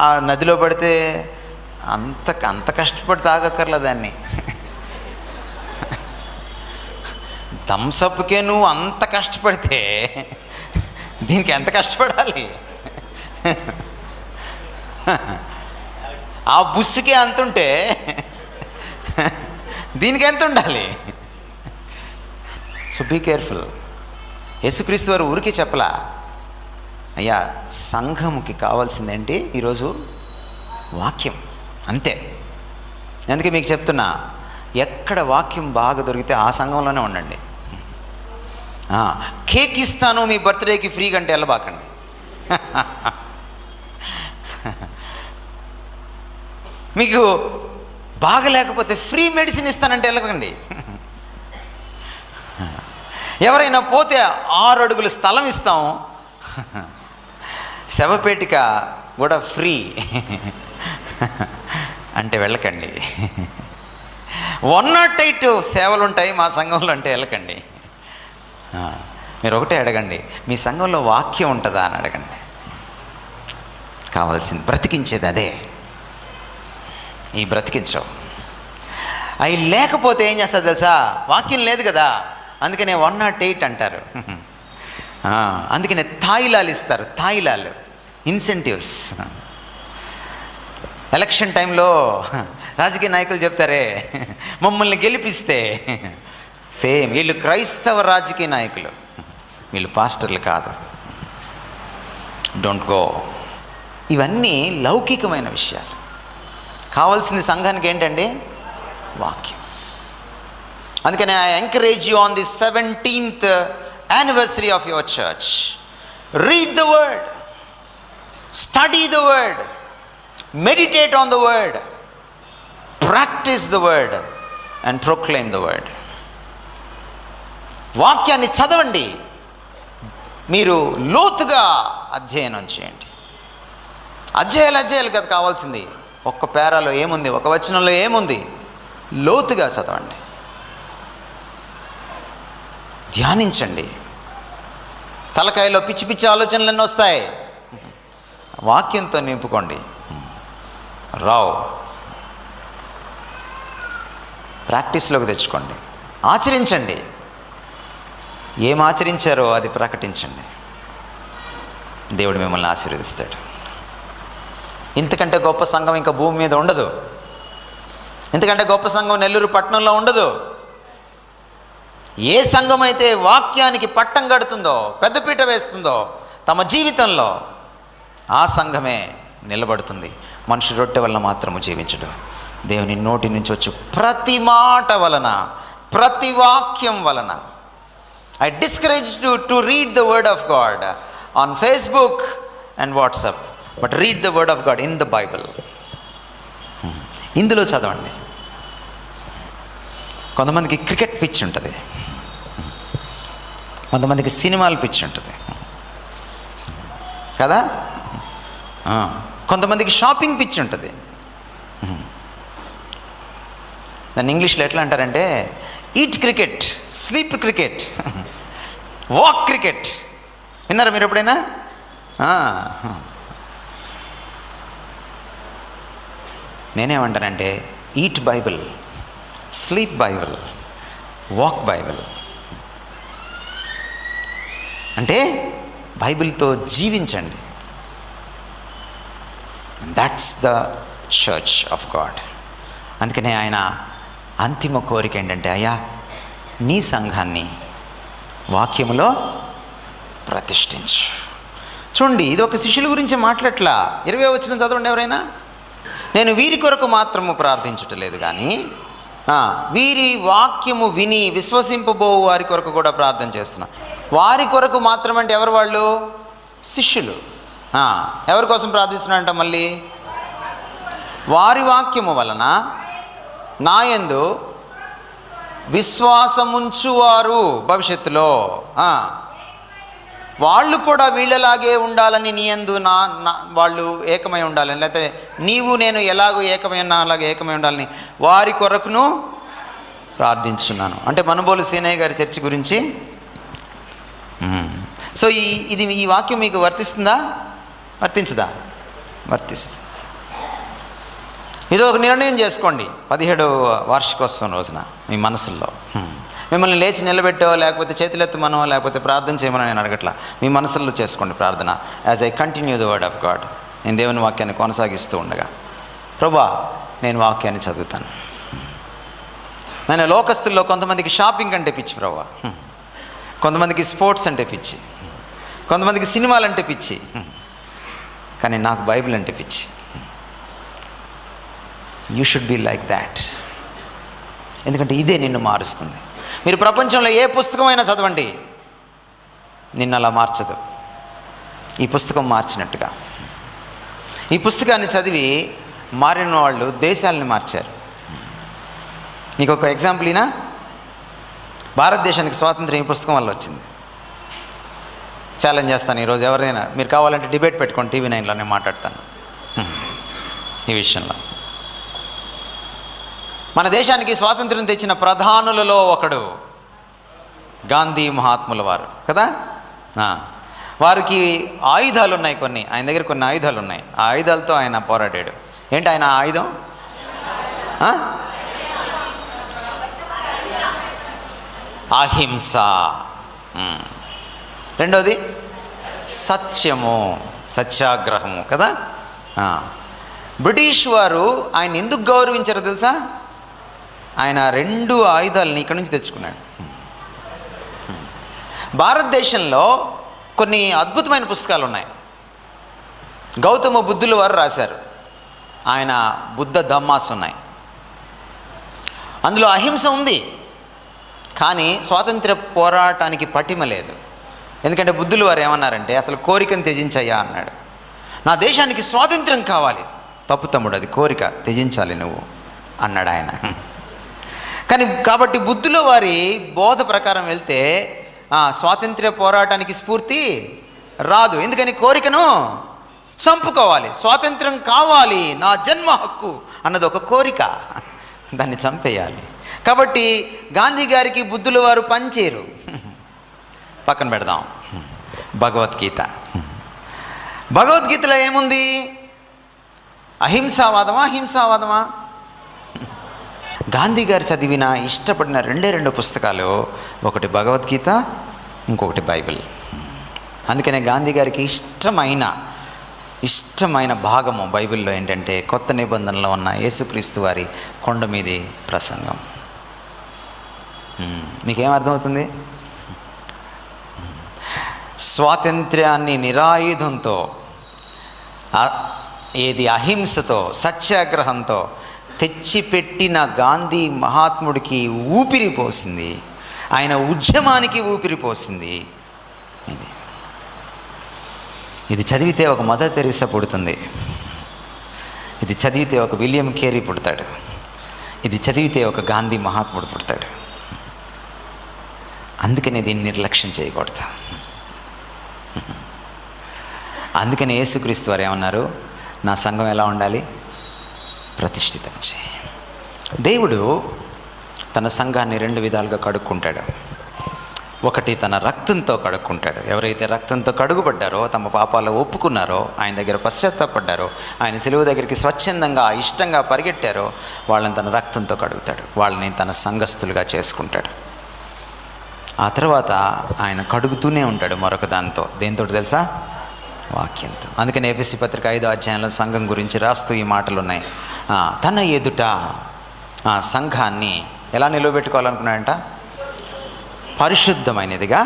ఆ నదిలో పడితే అంత కష్టపడి తాగక్కర్లే దాన్ని. థమ్సప్కే నువ్వు అంత కష్టపడితే దీనికి ఎంత కష్టపడాలి? ఆ బుస్సుకే అంతుంటే దీనికి ఎంత ఉండాలి? So be careful. యేసుక్రీస్తు వారు ఊరికే చెప్పలా, అయ్యా సంఘముకి కావాల్సిందేంటి ఈరోజు? వాక్యం, అంతే. అందుకే మీకు చెప్తున్నా, ఎక్కడ వాక్యం బాగా దొరికితే ఆ సంఘంలోనే ఉండండి. కేక్ ఇస్తాను మీ బర్త్డేకి ఫ్రీగా అంటే వెళ్ళబాకండి. మీకు బాగా లేకపోతే ఫ్రీ మెడిసిన్ ఇస్తానంటే వెళ్ళకండి. ఎవరైనా పోతే 6 అడుగుల స్థలం ఇస్తాం, శవపేటిక కూడా ఫ్రీ అంటే వెళ్ళకండి. 108 సేవలు ఉంటాయి మా సంఘంలో అంటే వెళ్ళకండి. మీరు ఒకటే అడగండి, మీ సంఘంలో వాక్యం ఉంటుందా అని అడగండి. కావాల్సింది బ్రతికించేది అదే. ఈ బ్రతికించవు అవి లేకపోతే ఏం చేస్తారు తెలుసా? వాక్యం లేదు కదా, అందుకనే 108 అంటారు. అందుకనే తాయిలాలు ఇస్తారు, తాయిలాలు, ఇన్సెంటివ్స్. ఎలక్షన్ టైంలో రాజకీయ నాయకులు చెప్తారే, మమ్మల్ని గెలిపిస్తే, సేమ్ వీళ్ళు క్రైస్తవ రాజకీయ నాయకులు, వీళ్ళు పాస్టర్లు కాదు, డోంట్ గో. ఇవన్నీ లౌకికమైన విషయాలు. కావాల్సింది సంఘానికి ఏంటండి? వాక్యం. అందుకని I encourage you on the 17th anniversary of your church. Read the word, study the word, meditate on the word, practice the word and proclaim the word. వాక్యాన్ని చదవండి, మీరు లోతుగా అధ్యయనం చేయండి. అధ్యాయాలు కదా కావాల్సింది. ఒక్క పేరాలో ఏముంది, ఒక వచనంలో ఏముంది, లోతుగా చదవండి, ధ్యానించండి. తలకాయలో పిచ్చి పిచ్చి ఆలోచనలన్నీ వస్తాయి, వాక్యంతో నింపుకోండి. రావు, ప్రాక్టీస్లోకి తెచ్చుకోండి, ఆచరించండి. ఏం ఆచరించారో అది ప్రకటించండి. దేవుడు మిమ్మల్ని ఆశీర్వదిస్తాడు. ఇంతకంటే గొప్ప సంఘం ఇంకా భూమి మీద ఉండదు. ఇంతకంటే గొప్ప సంఘం నెల్లూరు పట్టణంలో ఉండదు. ఏ సంఘం అయితే వాక్యానికి పట్టం కడుతుందో, పెద్దపీట వేస్తుందో తమ జీవితంలో, ఆ సంఘమే నిలబడుతుంది. మనిషి రొట్టె వలన మాత్రము జీవించడు, దేవుని నోటి నుంచి వచ్చి ప్రతి మాట వలన, ప్రతి వాక్యం వలన. I discourage you to read the word of God on Facebook and WhatsApp, but read the word of God in the Bible. ఇందులో చదవండి. కొంతమందికి క్రికెట్ పిచ్ ఉంటుంది, కొంతమందికి సినిమాలు పిచ్ ఉంటుంది కదా, కొంతమందికి షాపింగ్ పిచ్ ఉంటుంది. దాన్ని ఇంగ్లీష్లో ఎట్లా అంటారంటే eat cricket, sleep cricket, walk cricket. విన్నారా మీరు ఎప్పుడైనా? నేనేమంటానంటే eat Bible, sleep Bible, walk Bible. అంటే బైబిల్తో జీవించండి. That's the church of God. అందుకనే ఆయన అంతిమ కోరిక ఏంటంటే, అయ్యా నీ సంఘాన్ని వాక్యములో ప్రతిష్ఠించు. చూడండి, ఇది ఒక శిష్యుల గురించి మాట్లాడట్లా. 20వ వచనం చదవండి ఎవరైనా. నేను వీరి కొరకు మాత్రము ప్రార్థించటలేదు కానీ వీరి వాక్యము విని విశ్వసింపబో వారి కొరకు కూడా ప్రార్థన చేస్తున్నా. వారి కొరకు మాత్రం అంటే ఎవరు వాళ్ళు? శిష్యులు. ఎవరి కోసం ప్రార్థిస్తున్నారంట మళ్ళీ? వారి వాక్యము వలన నాయందు విశ్వాసముంచువారు భవిష్యత్తులో వాళ్ళు కూడా వీళ్ళలాగే ఉండాలని, నీ యందు వాళ్ళు ఏకమై ఉండాలని, లేకపోతే నీవు నేను ఎలాగో ఏకమై ఉన్నా అలాగే ఏకమై ఉండాలని వారి కొరకును ప్రార్థించున్నాను. అంటే మనుబోలు సీనయ్య గారి చర్చి గురించి. సో ఈ వాక్యం మీకు వర్తిస్తుందా? వర్తించదా? వర్తిస్తుంది. ఇది ఒక నిర్ణయం చేసుకోండి 17వ వార్షికోత్సవం రోజున మీ మనసుల్లో. మిమ్మల్ని లేచి నిలబెట్టో, లేకపోతే చేతులెత్తమనో, లేకపోతే ప్రార్థన చేయమనో నేను అడగట్లా. మీ మనసుల్లో చేసుకోండి ప్రార్థన. As I continue the word of God. నేను దేవుని వాక్యాన్ని కొనసాగిస్తూ ఉండగా, ప్రభా నేను వాక్యాన్ని చదువుతాను. నేను లోకస్తుల్లో కొంతమందికి షాపింగ్ అంటే పిచ్చి ప్రభా, కొంతమందికి స్పోర్ట్స్ అంటే పిచ్చి, కొంతమందికి సినిమాలు అంటే పిచ్చి, కానీ నాకు బైబిల్ అంటే పిచ్చి. You should be like that. ఎందుకంటే ఇదే నిన్ను మారుస్తుంది. మీరు ప్రపంచంలో ఏ పుస్తకమైనా చదవండి, నిన్ను అలా మార్చదు. ఈ పుస్తకం మార్చినట్టుగా. ఈ పుస్తకాన్ని చదివి మారిన వాళ్ళు దేశాలని మార్చారు. మీకు ఒక ఎగ్జాంపుల్ అయినా, భారతదేశానికి స్వాతంత్రం ఈ పుస్తకం వల్ల వచ్చింది. ఛాలెంజ్ చేస్తాను ఈరోజు, ఎవరైనా మీరు కావాలంటే డిబేట్ పెట్టుకోండి, TV 9లో నేను మాట్లాడతాను ఈ విషయంలో. మన దేశానికి స్వాతంత్రం తెచ్చిన ప్రధానులలో ఒకడు గాంధీ మహాత్ముల వారు కదా. వారికి ఆయుధాలు ఉన్నాయి, కొన్ని ఆయన దగ్గర కొన్ని ఆయుధాలు ఉన్నాయి. ఆ ఆయుధాలతో ఆయన పోరాడాడు. ఏంటి ఆయన ఆయుధం? అహింస. రెండోది సత్యము, సత్యాగ్రహము కదా. బ్రిటిష్ వారు ఆయన ఎందుకు గౌరవించారో తెలుసా? ఆయన 2 ఆయుధాలని ఇక్కడి నుంచి తెచ్చుకున్నాడు. భారతదేశంలో కొన్ని అద్భుతమైన పుస్తకాలు ఉన్నాయి. గౌతమ బుద్ధుల వారు రాశారు. ఆయన బుద్ధ ధమ్మాస్ ఉన్నాయి. అందులో అహింస ఉంది, కానీ స్వాతంత్ర పోరాటానికి పటిమ లేదు. ఎందుకంటే బుద్ధుల వారు ఏమన్నారంటే, అసలు కోరికను త్యజించయ్యా అన్నాడు. నా దేశానికి స్వాతంత్రం కావాలి. తప్పు తమ్ముడు, అది కోరిక, త్యజించాలి నువ్వు అన్నాడు ఆయన. కానీ కాబట్టి బుద్ధుల వారి బోధ ప్రకారం వెళ్తే స్వాతంత్ర్య పోరాటానికి స్ఫూర్తి రాదు. ఎందుకని? కోరికను చంపుకోవాలి. స్వాతంత్రం కావాలి, నా జన్మ హక్కు అన్నది ఒక కోరిక, దాన్ని చంపేయాలి. కాబట్టి గాంధీ గారికి బుద్ధుల వారు పనిచేయరు. పక్కన పెడదాం. భగవద్గీతలో ఏముంది? అహింసావాదమా హింసావాదమా? గాంధీ గారు చదివిన ఇష్టపడిన రెండు పుస్తకాలు, ఒకటి భగవద్గీత, ఇంకొకటి బైబిల్. అందుకనే గాంధీ గారికి ఇష్టమైన భాగము బైబిల్లో ఏంటంటే కొత్త నిబంధనలో ఉన్న యేసుక్రీస్తు వారి కొండ మీది ప్రసంగం. మీకేం అర్థమవుతుంది? స్వాతంత్ర్యాన్ని నిరాయుధంతో, అహింసతో, సత్యాగ్రహంతో తెచ్చిపెట్టిన గాంధీ మహాత్ముడికి ఊపిరి పోసింది, ఆయన ఉద్యమానికి ఊపిరి పోసింది. ఇది చదివితే ఒక మదర్ తెరీసా పుడుతుంది, ఇది చదివితే ఒక విలియం కేరీ పుడతాడు, ఇది చదివితే ఒక గాంధీ మహాత్ముడు పుడతాడు. అందుకనే దీన్ని నిర్లక్ష్యం చేయకూడదు. అందుకని యేసుక్రీస్తు వారు ఏమన్నారు? నా సంఘం ఎలా ఉండాలి? ప్రతిష్ఠితం చేయి. దేవుడు తన సంఘాన్ని 2 విధాలుగా కడుక్కుంటాడు. ఒకటి తన రక్తంతో కడుక్కుంటాడు. ఎవరైతే రక్తంతో కడుగుపడ్డారో, తమ పాపాలు ఒప్పుకున్నారో, ఆయన దగ్గర పశ్చాత్తాపడ్డారో, ఆయన సిలువ దగ్గరికి స్వచ్ఛందంగా ఇష్టంగా పరిగెట్టారో, వాళ్ళని తన రక్తంతో కడుగుతాడు, వాళ్ళని తన సంఘస్థులుగా చేసుకుంటాడు. ఆ తర్వాత ఆయన కడుగుతూనే ఉంటాడు మరొక దాంతో. దేంతో తెలుసా? వాక్యంతో. అందుకని ఎఫెసీ పత్రిక 5వ అధ్యాయంలో సంఘం గురించి రాస్తూ ఈ మాటలు ఉన్నాయి. తన ఎదుట సంఘాన్ని ఎలా నిలవబెట్టుకోవాలనుకున్నాడంట? పరిశుద్ధమైనదిగా,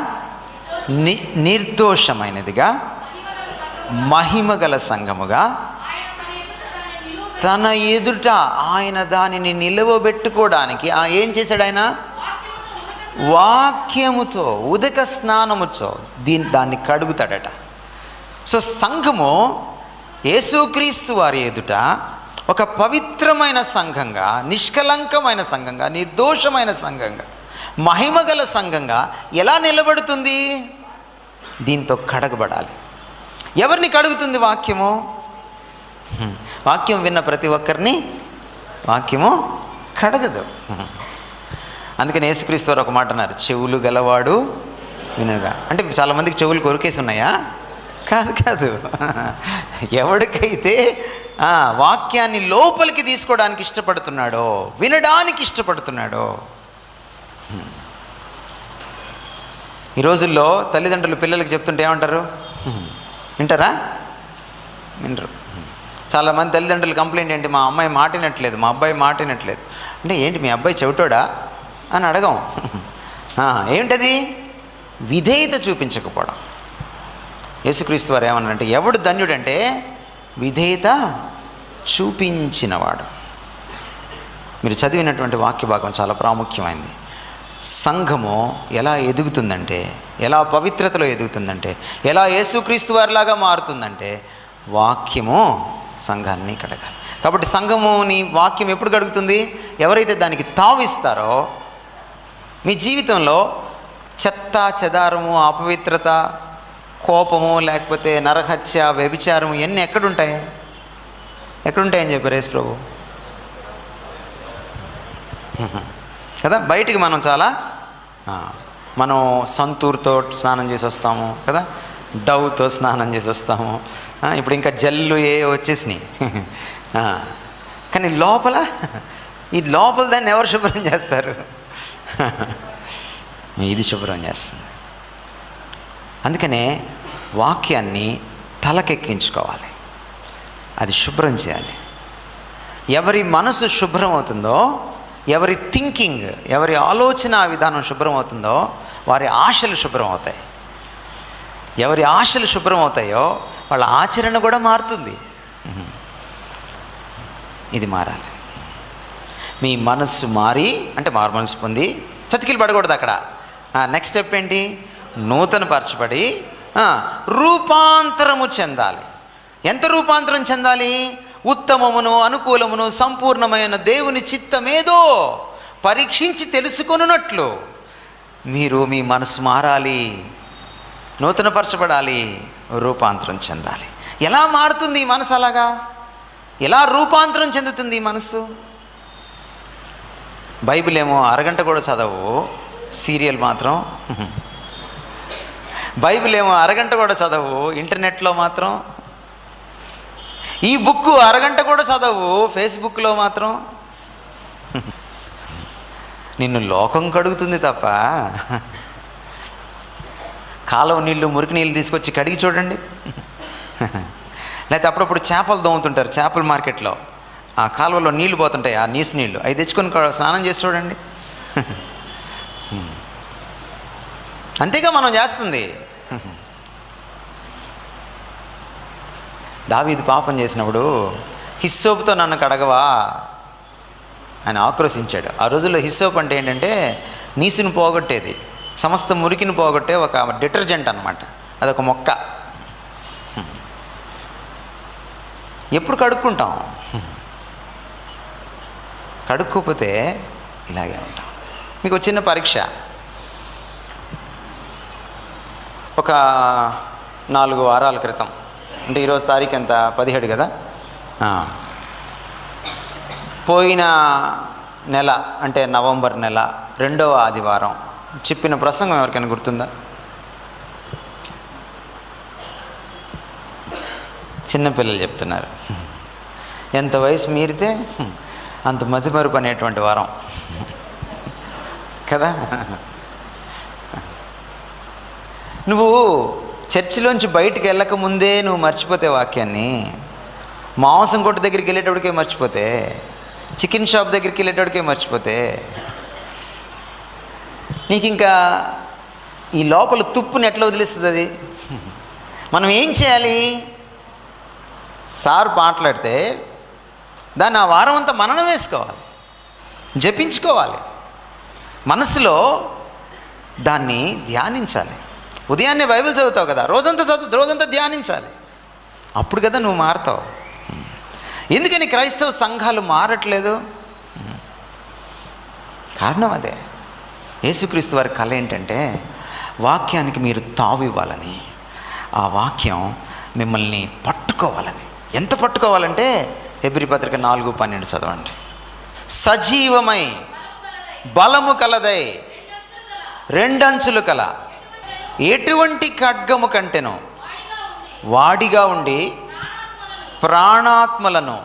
నిర్దోషమైనదిగా, మహిమగల సంఘముగా తన ఎదుట ఆయన దానిని నిలవబెట్టుకోవడానికి ఏం చేశాడు? ఆయన వాక్యముతో, ఉదక స్నానముతో దాన్ని కడుగుతాడట. సో సంఘము యేసుక్రీస్తు వారి ఎదుట ఒక పవిత్రమైన సంఘంగా, నిష్కలంకమైన సంఘంగా, నిర్దోషమైన సంఘంగా, మహిమగల సంఘంగా ఎలా నిలబడుతుంది? దీంతో కడగబడాలి. ఎవరిని కడుగుతుంది వాక్యము? వాక్యం విన్న ప్రతి ఒక్కరిని వాక్యము కడగదు. అందుకని యేసుక్రీస్తు వారు ఒక మాట అన్నారు, చెవులు గలవాడు వినుగా. అంటే చాలామందికి చెవులు కొరికేసి ఉన్నాయా? కాదు. ఎవరికైతే వాక్యాన్ని లోపలికి తీసుకోవడానికి ఇష్టపడుతున్నాడో, వినడానికి ఇష్టపడుతున్నాడో. ఈ రోజుల్లో తల్లిదండ్రులు పిల్లలకి చెప్తుంటే ఏమంటారు? వింటారా? వినరు. చాలామంది తల్లిదండ్రులు కంప్లైంట్ ఏంటి? మా అమ్మాయి మాటినట్లేదు, మా అబ్బాయి మాటినట్లేదు. అంటే ఏంటి మీ అబ్బాయి చెవిటోడా అని అడగం. ఏంటది? విధేయత చూపించకపోవడం. యేసుక్రీస్తు వారు ఏమన్నారంటే, ఎవడు ధన్యుడంటే విధేయత చూపించినవాడు. మీరు చదివినటువంటి వాక్య భాగం చాలా ప్రాముఖ్యమైనది. సంఘము ఎలా ఎదుగుతుందంటే, ఎలా పవిత్రతలో ఎదుగుతుందంటే, ఎలా యేసుక్రీస్తు వారిలాగా మారుతుందంటే వాక్యము సంఘాన్ని కడగాలి. కాబట్టి సంఘముని వాక్యం ఎప్పుడు కడుగుతుంది? ఎవరైతే దానికి తావిస్తారో. మీ జీవితంలో చెత్త చెదారము, అపవిత్రత, కోపము, లేకపోతే నరహత్య, వ్యభిచారము ఇవన్నీ ఎక్కడుంటాయని చెప్పారు యేసు ప్రభు కదా. బయటికి మనం మనం సంతూర్తో స్నానం చేసి వస్తాము కదా, డవ్తో స్నానం చేసి వస్తాము. ఇప్పుడు ఇంకా జల్లు వచ్చేసినాయి. కానీ ఈ లోపల దాన్ని ఎవరు శుభ్రం చేస్తారు? ఇది శుభ్రం చేస్తుంది. అందుకనే వాక్యాన్ని తలకెక్కించుకోవాలి, అది శుభ్రం చేయాలి. ఎవరి మనసు శుభ్రం అవుతుందో, ఎవరి థింకింగ్, ఎవరి ఆలోచన విధానం శుభ్రం అవుతుందో వారి ఆశలు శుభ్రం అవుతాయి. ఎవరి ఆశలు శుభ్రం అవుతాయో వాళ్ళ ఆచరణ కూడా మారుతుంది. ఇది మారాలి. మీ మనస్సు మారి, అంటే మారు మనసు పొంది చతికిలు పడకూడదు అక్కడ. నెక్స్ట్ స్టెప్ ఏంటి? నూతన పరచబడి రూపాంతరము చెందాలి. ఎంత రూపాంతరం చెందాలి? ఉత్తమమును, అనుకూలమును, సంపూర్ణమైన దేవుని చిత్తమేదో పరీక్షించి తెలుసుకొనున్నట్లు మీరు మీ మనసు మారాలి, నూతనపరచబడాలి, రూపాంతరం చెందాలి. ఎలా మారుతుంది ఈ మనసు? అలాగా ఎలా రూపాంతరం చెందుతుంది ఈ మనసు? బైబిల్ ఏమో అరగంట కూడా చదవు, సీరియల్ మాత్రం బైబిల్ ఏమో అరగంట కూడా చదవు, ఇంటర్నెట్లో మాత్రం. ఈ బుక్ అరగంట కూడా చదవు, ఫేస్బుక్లో మాత్రం. నిన్ను లోకం కడుగుతుంది తప్ప కాలువ నీళ్ళు, మురికి నీళ్ళు తీసుకొచ్చి కడిగి చూడండి. లేకపోతే అప్పుడప్పుడు చేపలు దోముతుంటారు చేపల మార్కెట్లో, ఆ కాలువలో నీళ్లు పోతుంటాయి, ఆ నీసు నీళ్ళు, అవి తెచ్చుకొని స్నానం చేసి చూడండి. అంతేగా మనం చేస్తుంది. దావీదు పాపం చేసినప్పుడు హిస్సోపుతో నన్ను కడగవా అని ఆక్రోశించాడు. ఆ రోజుల్లో హిస్సోప్ అంటే ఏంటంటే నీసును పోగొట్టేది, సమస్త మురికిని పోగొట్టే ఒక డిటర్జెంట్ అన్నమాట. అదొక మొక్క. ఎప్పుడు కడుక్కుంటాం? కడుక్కోపోతే ఇలాగే ఉంటాం. మీకు చిన్న పరీక్ష. ఒక 4 వారాల క్రితం, అంటే ఈరోజు తారీఖు ఎంత? 17 కదా. పోయిన నెల అంటే నవంబర్ నెల 2వ ఆదివారం చెప్పిన ప్రసంగం ఎవరికైనా గుర్తుందా? చిన్నపిల్లలు చెప్తున్నారు. ఎంత వయసు మీరితే అంత మతిమరుపు అనేటువంటి వారం కదా. నువ్వు చర్చిలోంచి బయటికి వెళ్ళక ముందే నువ్వు మర్చిపోతే వాక్యాన్ని, మాంసం కొట్టు దగ్గరికి వెళ్ళేటప్పటికే మర్చిపోతే, చికెన్ షాప్ దగ్గరికి వెళ్ళేటప్పటికే మర్చిపోతే, నీకు ఇంకా ఈ లోపల తుప్పుని ఎట్లా వదిలేస్తుంది అది? మనం ఏం చేయాలి? సార్ మాట్లాడితే దాన్ని ఆ వారం అంతా మననం వేసుకోవాలి, జపించుకోవాలి, మనసులో దాన్ని ధ్యానించాలి. ఉదయాన్నే బైబిల్ చదువుతావు కదా, రోజంతా ధ్యానించాలి. అప్పుడు కదా నువ్వు మారుతావు. ఎందుకని క్రైస్తవ సంఘాలు మారట్లేదు? కారణం అదే. యేసుక్రీస్తు వారి కళ ఏంటంటే వాక్యానికి మీరు తావు ఇవ్వాలని, ఆ వాక్యం మిమ్మల్ని పట్టుకోవాలని. ఎంత పట్టుకోవాలంటే హెబ్రీ పత్రిక 4:12 చదవండి. సజీవమై బలము కలదై 2 అంచులు కల ఎటువంటి ఖడ్గము కంటెను వాడిగా ఉండి ప్రాణాత్మలను,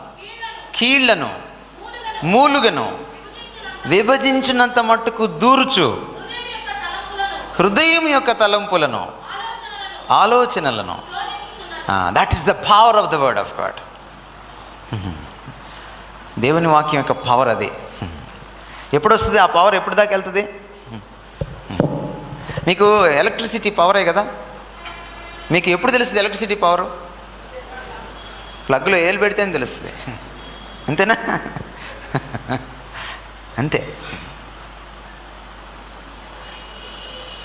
కీళ్లను, మూలుగను విభజించినంత మట్టుకు దూర్చు, హృదయం యొక్క తలంపులను, ఆలోచనలను. That is the power of the word of God. దేవుని వాక్యం యొక్క పవర్ అది. ఎప్పుడు వస్తుంది ఆ పవర్? ఎప్పుడు దాకా వెళ్తుంది? మీకు ఎలక్ట్రిసిటీ పవరే కదా. మీకు ఎప్పుడు తెలుస్తుంది ఎలక్ట్రిసిటీ పవరు? ప్లగ్లో ఏలు పెడితేనే తెలుస్తుంది. అంతేనా? అంతే.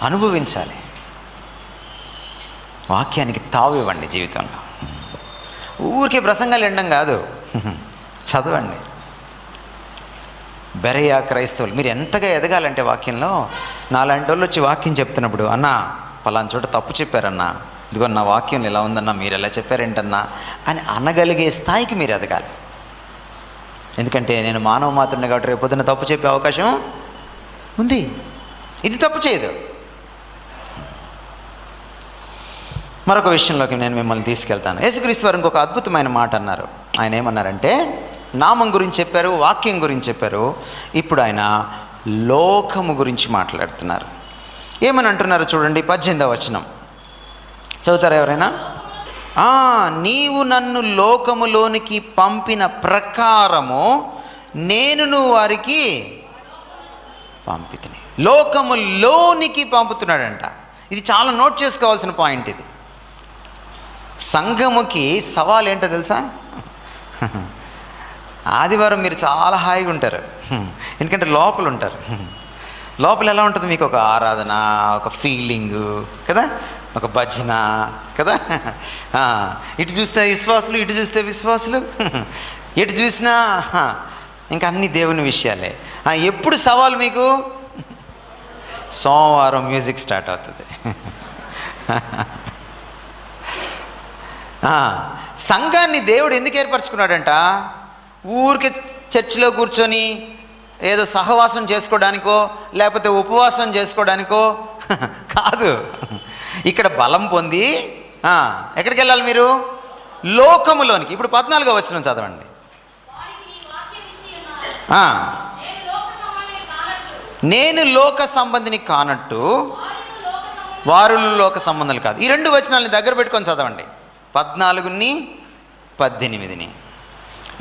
అనుభవించాలి. వాక్యానికి తావు ఇవ్వండి జీవితంలో. ఊరికే ప్రసంగాలు వినడం కాదు, చదవండి. బెరయా క్రైస్తవులు మీరు ఎంతగా ఎదగాలంటే వాక్యంలో, నాలాంటి వాళ్ళు వచ్చి వాక్యం చెప్తున్నప్పుడు, అన్నా పలానా చోట తప్పు చెప్పారన్నా, ఇదిగో నా వాక్యం ఇలా ఉందన్నా, మీరు ఎలా చెప్పారేంటన్నా అని అనగలిగే స్థాయికి మీరు ఎదగాలి. ఎందుకంటే నేను మానవ మాత్రమే కాబట్టి రేపు పొద్దున్న తప్పు చెప్పే అవకాశం ఉంది. ఇది తప్పు చేయదు. మరొక విషయంలోకి నేను మిమ్మల్ని తీసుకెళ్తాను. యేసుక్రీస్తు వారు ఇంకొక అద్భుతమైన మాట అన్నారు. ఆయన ఏమన్నారంటే, నామం గురించి చెప్పారు, వాక్యం గురించి చెప్పారు. ఇప్పుడు ఆయన లోకము గురించి మాట్లాడుతున్నారు. ఏమని అంటున్నారు చూడండి, 18వ వచనం చదువుతారా ఎవరైనా? నీవు నన్ను లోకములోనికి పంపిన ప్రకారము నేను వారికి పంపితిని. లోకములోనికి పంపుతున్నాడంట. ఇది చాలా నోట్ చేసుకోవాల్సిన పాయింట్. ఇది సంఘముకి సవాల్ ఏంటో తెలుసా? ఆదివారం మీరు చాలా హాయిగా ఉంటారు, ఎందుకంటే లోపల ఉంటారు. లోపల ఎలా ఉంటుంది? మీకు ఒక ఆరాధన, ఒక ఫీలింగు కదా, ఒక భజన కదా. ఇటు చూస్తే విశ్వాసులు, ఇటు చూస్తే విశ్వాసులు, ఎటు చూసినా ఇంకా అన్ని దేవుని విషయాలే. ఎప్పుడు సవాల్ మీకు? సోమవారం మ్యూజిక్ స్టార్ట్ అవుతుంది. సంఘాన్ని దేవుడు ఎందుకు ఏర్పరచుకున్నాడంట? ఊరికి చర్చిలో కూర్చొని ఏదో సహవాసం చేసుకోవడానికో లేకపోతే ఉపవాసం చేసుకోవడానికో కాదు. ఇక్కడ బలం పొంది ఎక్కడికి వెళ్ళాలి మీరు? లోకములోనికి. ఇప్పుడు 14వ వచనం చదవండి. నేను లోక సంబంధిని కానట్టు వారు లోక సంబంధాలు కాదు. ఈ 2 వచనాలని దగ్గర పెట్టుకొని చదవండి. 14ని 18ని.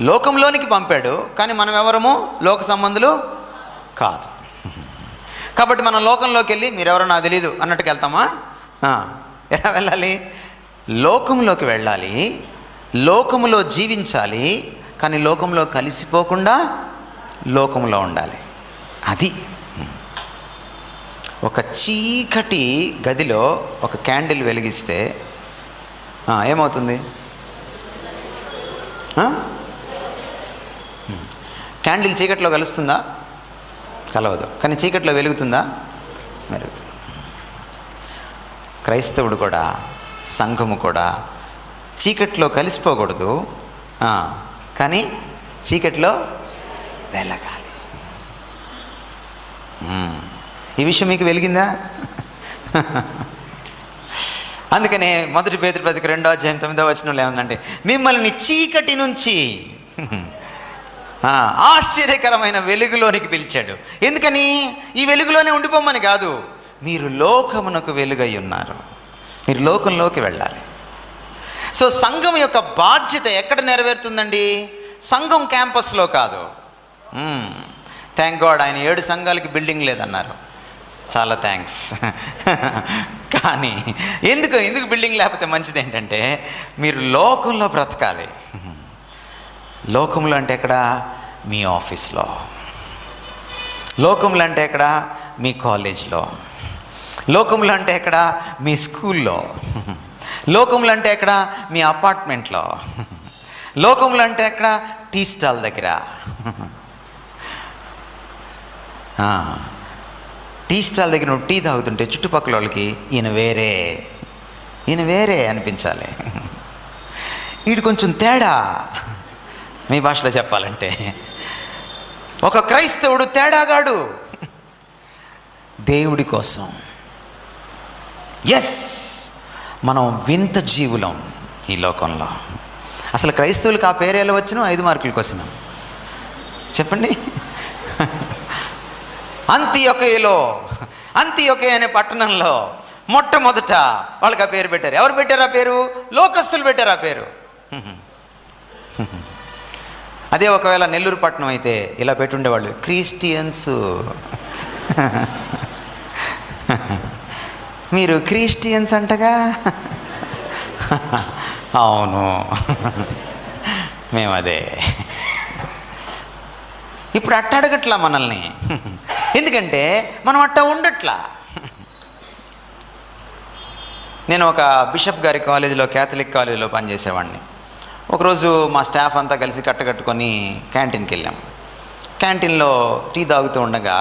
లోకంలోనికి పంపాడు, కానీ మనం ఎవరము? లోక సంబంధులు కాదు. కాబట్టి మనం లోకంలోకి వెళ్ళి మీరెవరో నాకు తెలీదు అన్నట్టుకు వెళ్తామా? ఎలా వెళ్ళాలి? లోకంలోకి వెళ్ళాలి, లోకములో జీవించాలి, కానీ లోకంలో కలిసిపోకుండా లోకంలో ఉండాలి. అది ఒక చీకటి గదిలో ఒక క్యాండిల్ వెలిగిస్తే ఏమవుతుంది? క్యాండిల్ చీకట్లో కలుస్తుందా? కలవదు. కానీ చీకట్లో వెలుగుతుందా? వెలుగుతుంది. క్రైస్తవుడు కూడా, సంఘము కూడా చీకట్లో కలిసిపోకూడదు, కానీ చీకట్లో వెలగాలి. ఈ విషయం మీకు వెలిగిందా? అందుకనే 1 పేతురు పత్రిక 2వ అధ్యాయం 9వ వచనంలో ఏముందంటే, మిమ్మల్ని చీకటి నుంచి ఆశ్చర్యకరమైన వెలుగులోనికి పిలిచాడు. ఎందుకని? ఈ వెలుగులోనే ఉండిపోమని కాదు, మీరు లోకమునకు వెలుగై ఉన్నారు, మీరు లోకంలోకి వెళ్ళాలి. సో సంఘం యొక్క బాధ్యత ఎక్కడ నెరవేరుతుందండి? సంఘం క్యాంపస్లో కాదు. థ్యాంక్ గాడ్ ఆయన 7 సంఘాలకి బిల్డింగ్ లేదన్నారు. చాలా థ్యాంక్స్. కానీ ఎందుకు బిల్డింగ్ లేకపోతే మంచిది ఏంటంటే, మీరు లోకంలో బ్రతకాలి. లోకంలో అంటే ఎక్కడ? మీ ఆఫీస్లో. లోకంలో అంటే ఎక్కడ? మీ కాలేజ్లో. లోకంలో అంటే ఎక్కడ? మీ స్కూల్లో. లోకంలో అంటే ఎక్కడ? మీ అపార్ట్మెంట్లో. లోకంలో అంటే ఎక్కడ? టీ స్టాల్ దగ్గర. టీ స్టాల్ దగ్గర నువ్వు టీ తాగుతుంటే చుట్టుపక్కల వాళ్ళకి ఈయన వేరే అనిపించాలి. వీడు కొంచెం తేడా. మీ భాషలో చెప్పాలంటే ఒక క్రైస్తవుడు తేడాగాడు దేవుడి కోసం. ఎస్, మనం వింత జీవులం ఈ లోకంలో. అసలు క్రైస్తవులకు ఆ పేరు ఎలా వచ్చినా 5 మార్కుల క్వశ్చన్ చెప్పండి. అంతియొకే అనే పట్టణంలో మొట్టమొదట వాళ్ళకి ఆ పేరు పెట్టారు. ఎవరు పెట్టారు ఆ పేరు? లోకస్తులు పెట్టారు ఆ పేరు. అదే ఒకవేళ నెల్లూరు పట్టణం అయితే ఇలా పెట్టుండేవాళ్ళు, క్రిస్టియన్స్. మీరు క్రిస్టియన్స్ అంటగా? అవును, మేము అదే. ఇప్పుడు అట్ట అడగట్లా మనల్ని, ఎందుకంటే మనం అట్ట ఉండట్లా. నేను ఒక బిషప్ గారి కాలేజీలో, క్యాథలిక్ కాలేజీలో పనిచేసేవాడిని. ఒకరోజు మా స్టాఫ్ అంతా కలిసి కట్టుకొని క్యాంటీన్కి వెళ్ళాం. క్యాంటీన్లో టీ తాగుతూ ఉండగా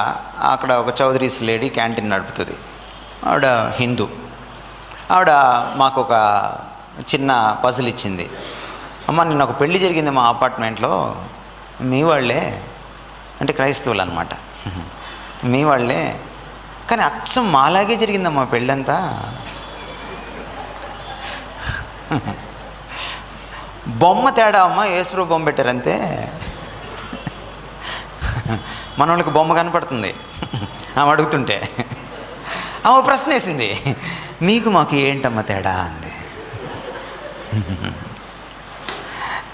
అక్కడ ఒక చౌదరీస్ లేడీ క్యాంటీన్ నడుపుతుంది. ఆవిడ హిందూ. ఆవిడ మాకు ఒక చిన్న పజిల్ ఇచ్చింది. అమ్మ, నిన్న ఒక పెళ్ళి జరిగింది మా అపార్ట్మెంట్లో, మీ వాళ్ళే, అంటే క్రైస్తవులు అనమాట, మీ వాళ్ళే, కానీ అచ్చం మాలాగే జరిగిందమ్మా పెళ్ళంతా. బొమ్మ తేడా అమ్మ, యేసుప్రభు బొమ్మ పెట్టారంతే. మన వాళ్ళకి బొమ్మ కనపడుతుంది. ఆమె అడుగుతుంటే ఆమె ప్రశ్న వేసింది, మీకు మాకు ఏంటమ్మ తేడా అంది.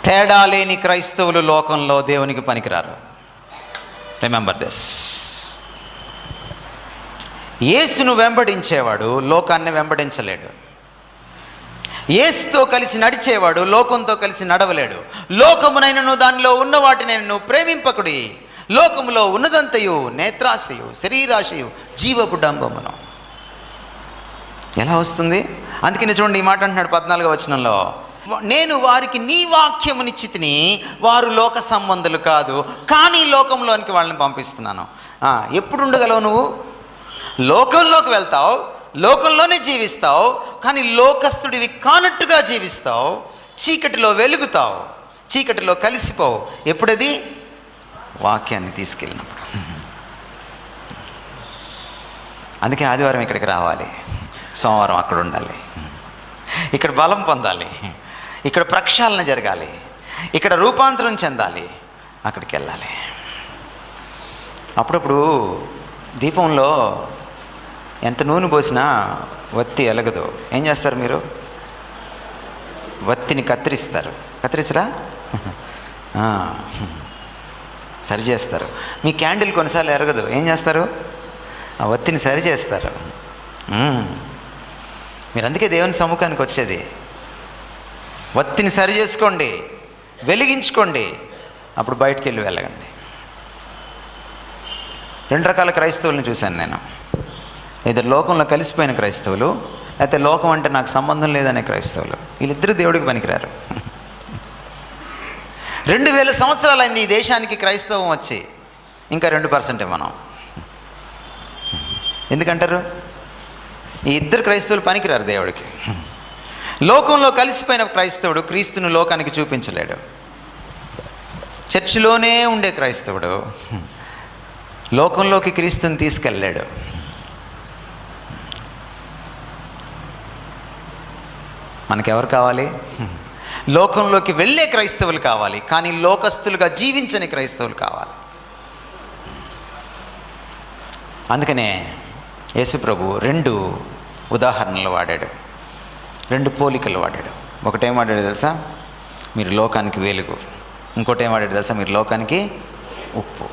తేడా లేని క్రైస్తవులు లోకంలో దేవునికి పనికిరారు. Remember this. యేసును వెంబడించేవాడు లోకాన్ని వెంబడించలేడు. యేసుతో కలిసి నడిచేవాడు లోకంతో కలిసి నడవలేడు. లోకమునైనను దానిలో ఉన్న వాటినైనను ప్రేమింపకుడి. లోకములో ఉన్నదంతయు నేత్రాశయు, శరీరాశయు, జీవపు డంబమును. ఎలా వస్తుంది? అందుకని చూడండి, ఈ మాట అంటున్నాడు 14వ వచనంలో, నేను వారికి నీ వాక్యమునిచ్చితిని, వారు లోక సంబంధులు కాదు, కానీ లోకంలోనికి వాళ్ళని పంపిస్తున్నాను. ఎప్పుడు ఉండగలవు నువ్వు? లోకంలోకి వెళ్తావు, లోకంలోనే జీవిస్తావు, కానీ లోకస్తుడివి కానట్టుగా జీవిస్తావు. చీకటిలో వెలుగుతావు, చీకటిలో కలిసిపోవు. ఎప్పుడది? వాక్యాన్ని తీసుకెళ్ళినప్పుడు. అందుకే ఆదివారం ఇక్కడికి రావాలి, సోమవారం అక్కడ ఉండాలి, ఇక్కడ బలం పొందాలి, ఇక్కడ ప్రక్షాళన జరగాలి, ఇక్కడ రూపాంతరం చెందాలి, అక్కడికి వెళ్ళాలి. అప్పుడప్పుడు దీపంలో ఎంత నూనె పోసినా వత్తి ఎలగదు. ఏం చేస్తారు మీరు? వత్తిని కత్తిరిస్తారు. కత్తిరించరా? సరి చేస్తారు. మీ క్యాండిల్ కొన్నిసార్లు ఎరగదు. ఏం చేస్తారు? ఆ వత్తిని సరి చేస్తారు. మీరు అందుకే దేవుని సముఖానికి వచ్చేది. వత్తిని సరి చేసుకోండి, వెలిగించుకోండి, అప్పుడు బయటికి వెళ్ళి వెళ్ళగండి. 2 రకాల క్రైస్తవులను చూశాను నేను. ఇద్దరు లోకంలో కలిసిపోయిన క్రైస్తవులు, లేకపోతే లోకం అంటే నాకు సంబంధం లేదనే క్రైస్తవులు. వీళ్ళిద్దరూ దేవుడికి పనికిరారు. 2000 సంవత్సరాలు అయింది ఈ దేశానికి క్రైస్తవం వచ్చి, ఇంకా 2% మనం. ఎందుకంటారు? ఈ ఇద్దరు క్రైస్తవులు పనికిరారు దేవుడికి. లోకంలో కలిసిపోయిన క్రైస్తవుడు క్రీస్తును లోకానికి చూపించలేడు. చర్చిలోనే ఉండే క్రైస్తవుడు లోకంలోకి క్రీస్తుని తీసుకెళ్ళాడు. మనకెవరు కావాలి? లోకంలోకి వెళ్ళే క్రైస్తవులు కావాలి, కానీ లోకస్తులుగా జీవించని క్రైస్తవులు కావాలి. అందుకనే యేసుప్రభు 2 ఉదాహరణలు వాడాడు, 2 పోలికలు వాడాడు. ఒకటేం వాడాడు తెలుసా? మీరు లోకానికి వెలుగు. ఇంకోటి ఏం వాడాడు తెలుసా? మీరు లోకానికి ఉప్పు.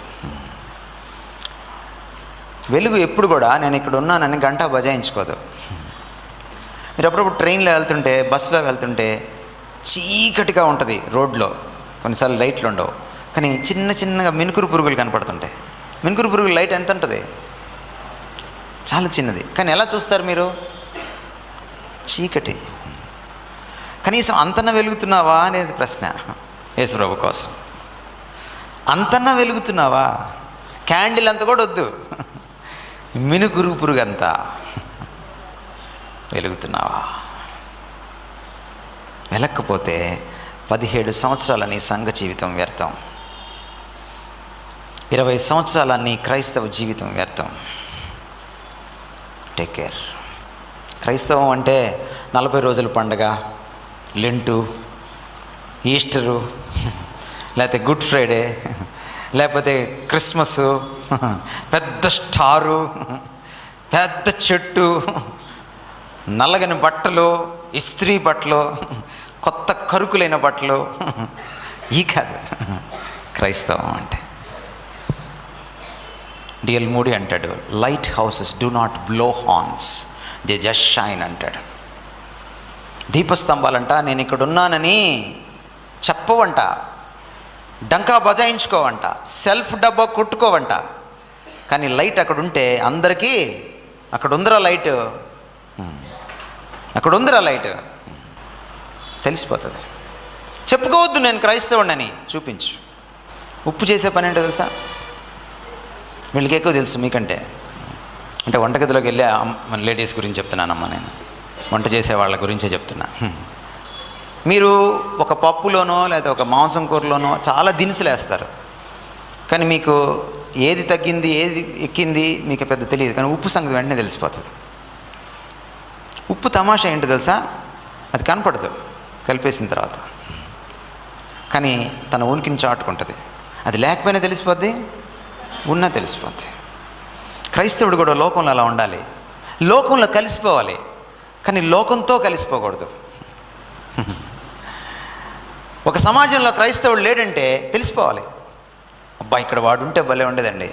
వెలుగు ఎప్పుడు కూడా నేను ఇక్కడ ఉన్నానని గంట బజాయించుకోదు. మీరు అప్పుడప్పుడు ట్రైన్లో వెళ్తుంటే, బస్సులో వెళ్తుంటే చీకటిగా ఉంటుంది రోడ్లో, కొన్నిసార్లు లైట్లు ఉండవు, కానీ చిన్నగా మినుకురు పురుగులు కనపడుతుంటాయి. మినుకురు పురుగులు లైట్ ఎంత ఉంటుంది? చాలా చిన్నది, కానీ ఎలా చూస్తారు మీరు? చీకటి. కనీసం అంతన్నా వెలుగుతున్నావా అనేది ప్రశ్న యేసుప్రభు కోసం. అంతన్నా వెలుగుతున్నావా? క్యాండిల్ అంత కూడా వద్దు, మినుకురు పురుగు అంతా వెలుగుతున్నావా? వెలక్కపోతే 17 సంవత్సరాల నీ సంఘ జీవితం వ్యర్థం, 20 సంవత్సరాల నీ క్రైస్తవ జీవితం వ్యర్థం. Take care. క్రైస్తవం అంటే 40 రోజుల పండగ, లెంటు, ఈస్టరు, లేకపోతే గుడ్ ఫ్రైడే, లేకపోతే క్రిస్మస్, పెద్ద స్టారు, పెద్ద చెట్టు, నల్లగని బట్టలు, ఇస్త్రీ బట్టలు, కొత్త కరుకులైన బట్టలు, ఈ కాదు క్రైస్తవం అంటే. డిఎల్ మూడీ అంటాడు, light houses do not blow horns, they just shine అంటాడు. దీపస్తంభాలంట నేను ఇక్కడ ఉన్నానని చెప్పవంట, డంకా బజాయించుకోవంట, సెల్ఫ్ డబ్బా కొట్టుకోవంట, కానీ లైట్ అక్కడ ఉంటే అందరికీ అక్కడ ఉందిరా లైట్, అక్కడ ఉందిరా లైట్ తెలిసిపోతుంది. చెప్పుకోవద్దు నేను క్రైస్తవుడిని, చూపించు. ఉప్పు చేసే పని ఏంటో తెలుసా? వీళ్ళకి ఎక్కువ తెలుసు మీకంటే. అంటే వంటగదిలోకి వెళ్ళే లేడీస్ గురించి చెప్తున్నానమ్మా, నేను వంట చేసే వాళ్ళ గురించే చెప్తున్నా. మీరు ఒక పప్పులోనో లేదా ఒక మాంసం కూరలోనో చాలా దినుసులు వేస్తారు, కానీ మీకు ఏది తగ్గింది ఏది ఎక్కింది మీకు పెద్ద తెలియదు, కానీ ఉప్పు సంగతి వెంటనే తెలిసిపోతుంది. ఉప్పు తమాషా ఏంటో తెలుసా? అది కనపడదు కలిపేసిన తర్వాత, కానీ తన ఉనికిని చాటుకుంటుంది. అది లేకపోయినా తెలిసిపోద్ది, ఉన్నా తెలిసిపోద్ది. క్రైస్తవుడు కూడా లోకంలో అలా ఉండాలి, లోకంలో కలిసిపోవాలి, కానీ లోకంతో కలిసిపోకూడదు. ఒక సమాజంలో క్రైస్తవుడు లేడంటే తెలిసిపోవాలి, అబ్బా ఇక్కడ వాడు ఉంటే భలే ఉండేదండి,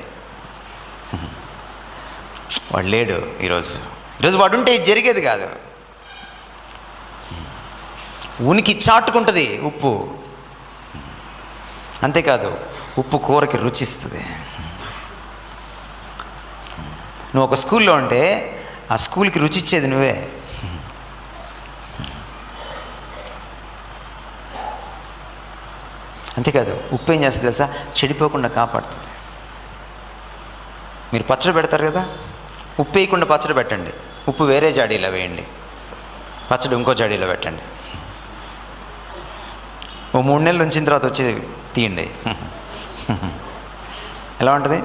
వాడు లేడు ఈరోజు వాడు ఉంటే ఇది జరిగేది కాదు. ఉనికి చాటుకుంటుంది ఉప్పు. అంతేకాదు ఉప్పు కూరకి రుచిస్తుంది. నువ్వు ఒక స్కూల్లో ఉంటే ఆ స్కూల్కి రుచి ఇచ్చేది నువ్వే. అంతేకాదు ఉప్పు ఏం చేస్తుంది తెలుసా? చెడిపోకుండా కాపాడుతుంది. మీరు పచ్చడి పెడతారు కదా, ఉప్పు వేయకుండా పచ్చడి పెట్టండి, ఉప్పు వేరే జాడీలో వేయండి, పచ్చడి ఇంకో జాడీలో పెట్టండి. ఓ 3 నెలలు ఉంచిన తర్వాత వచ్చి తీయండి. ఎలా ఉంటుంది?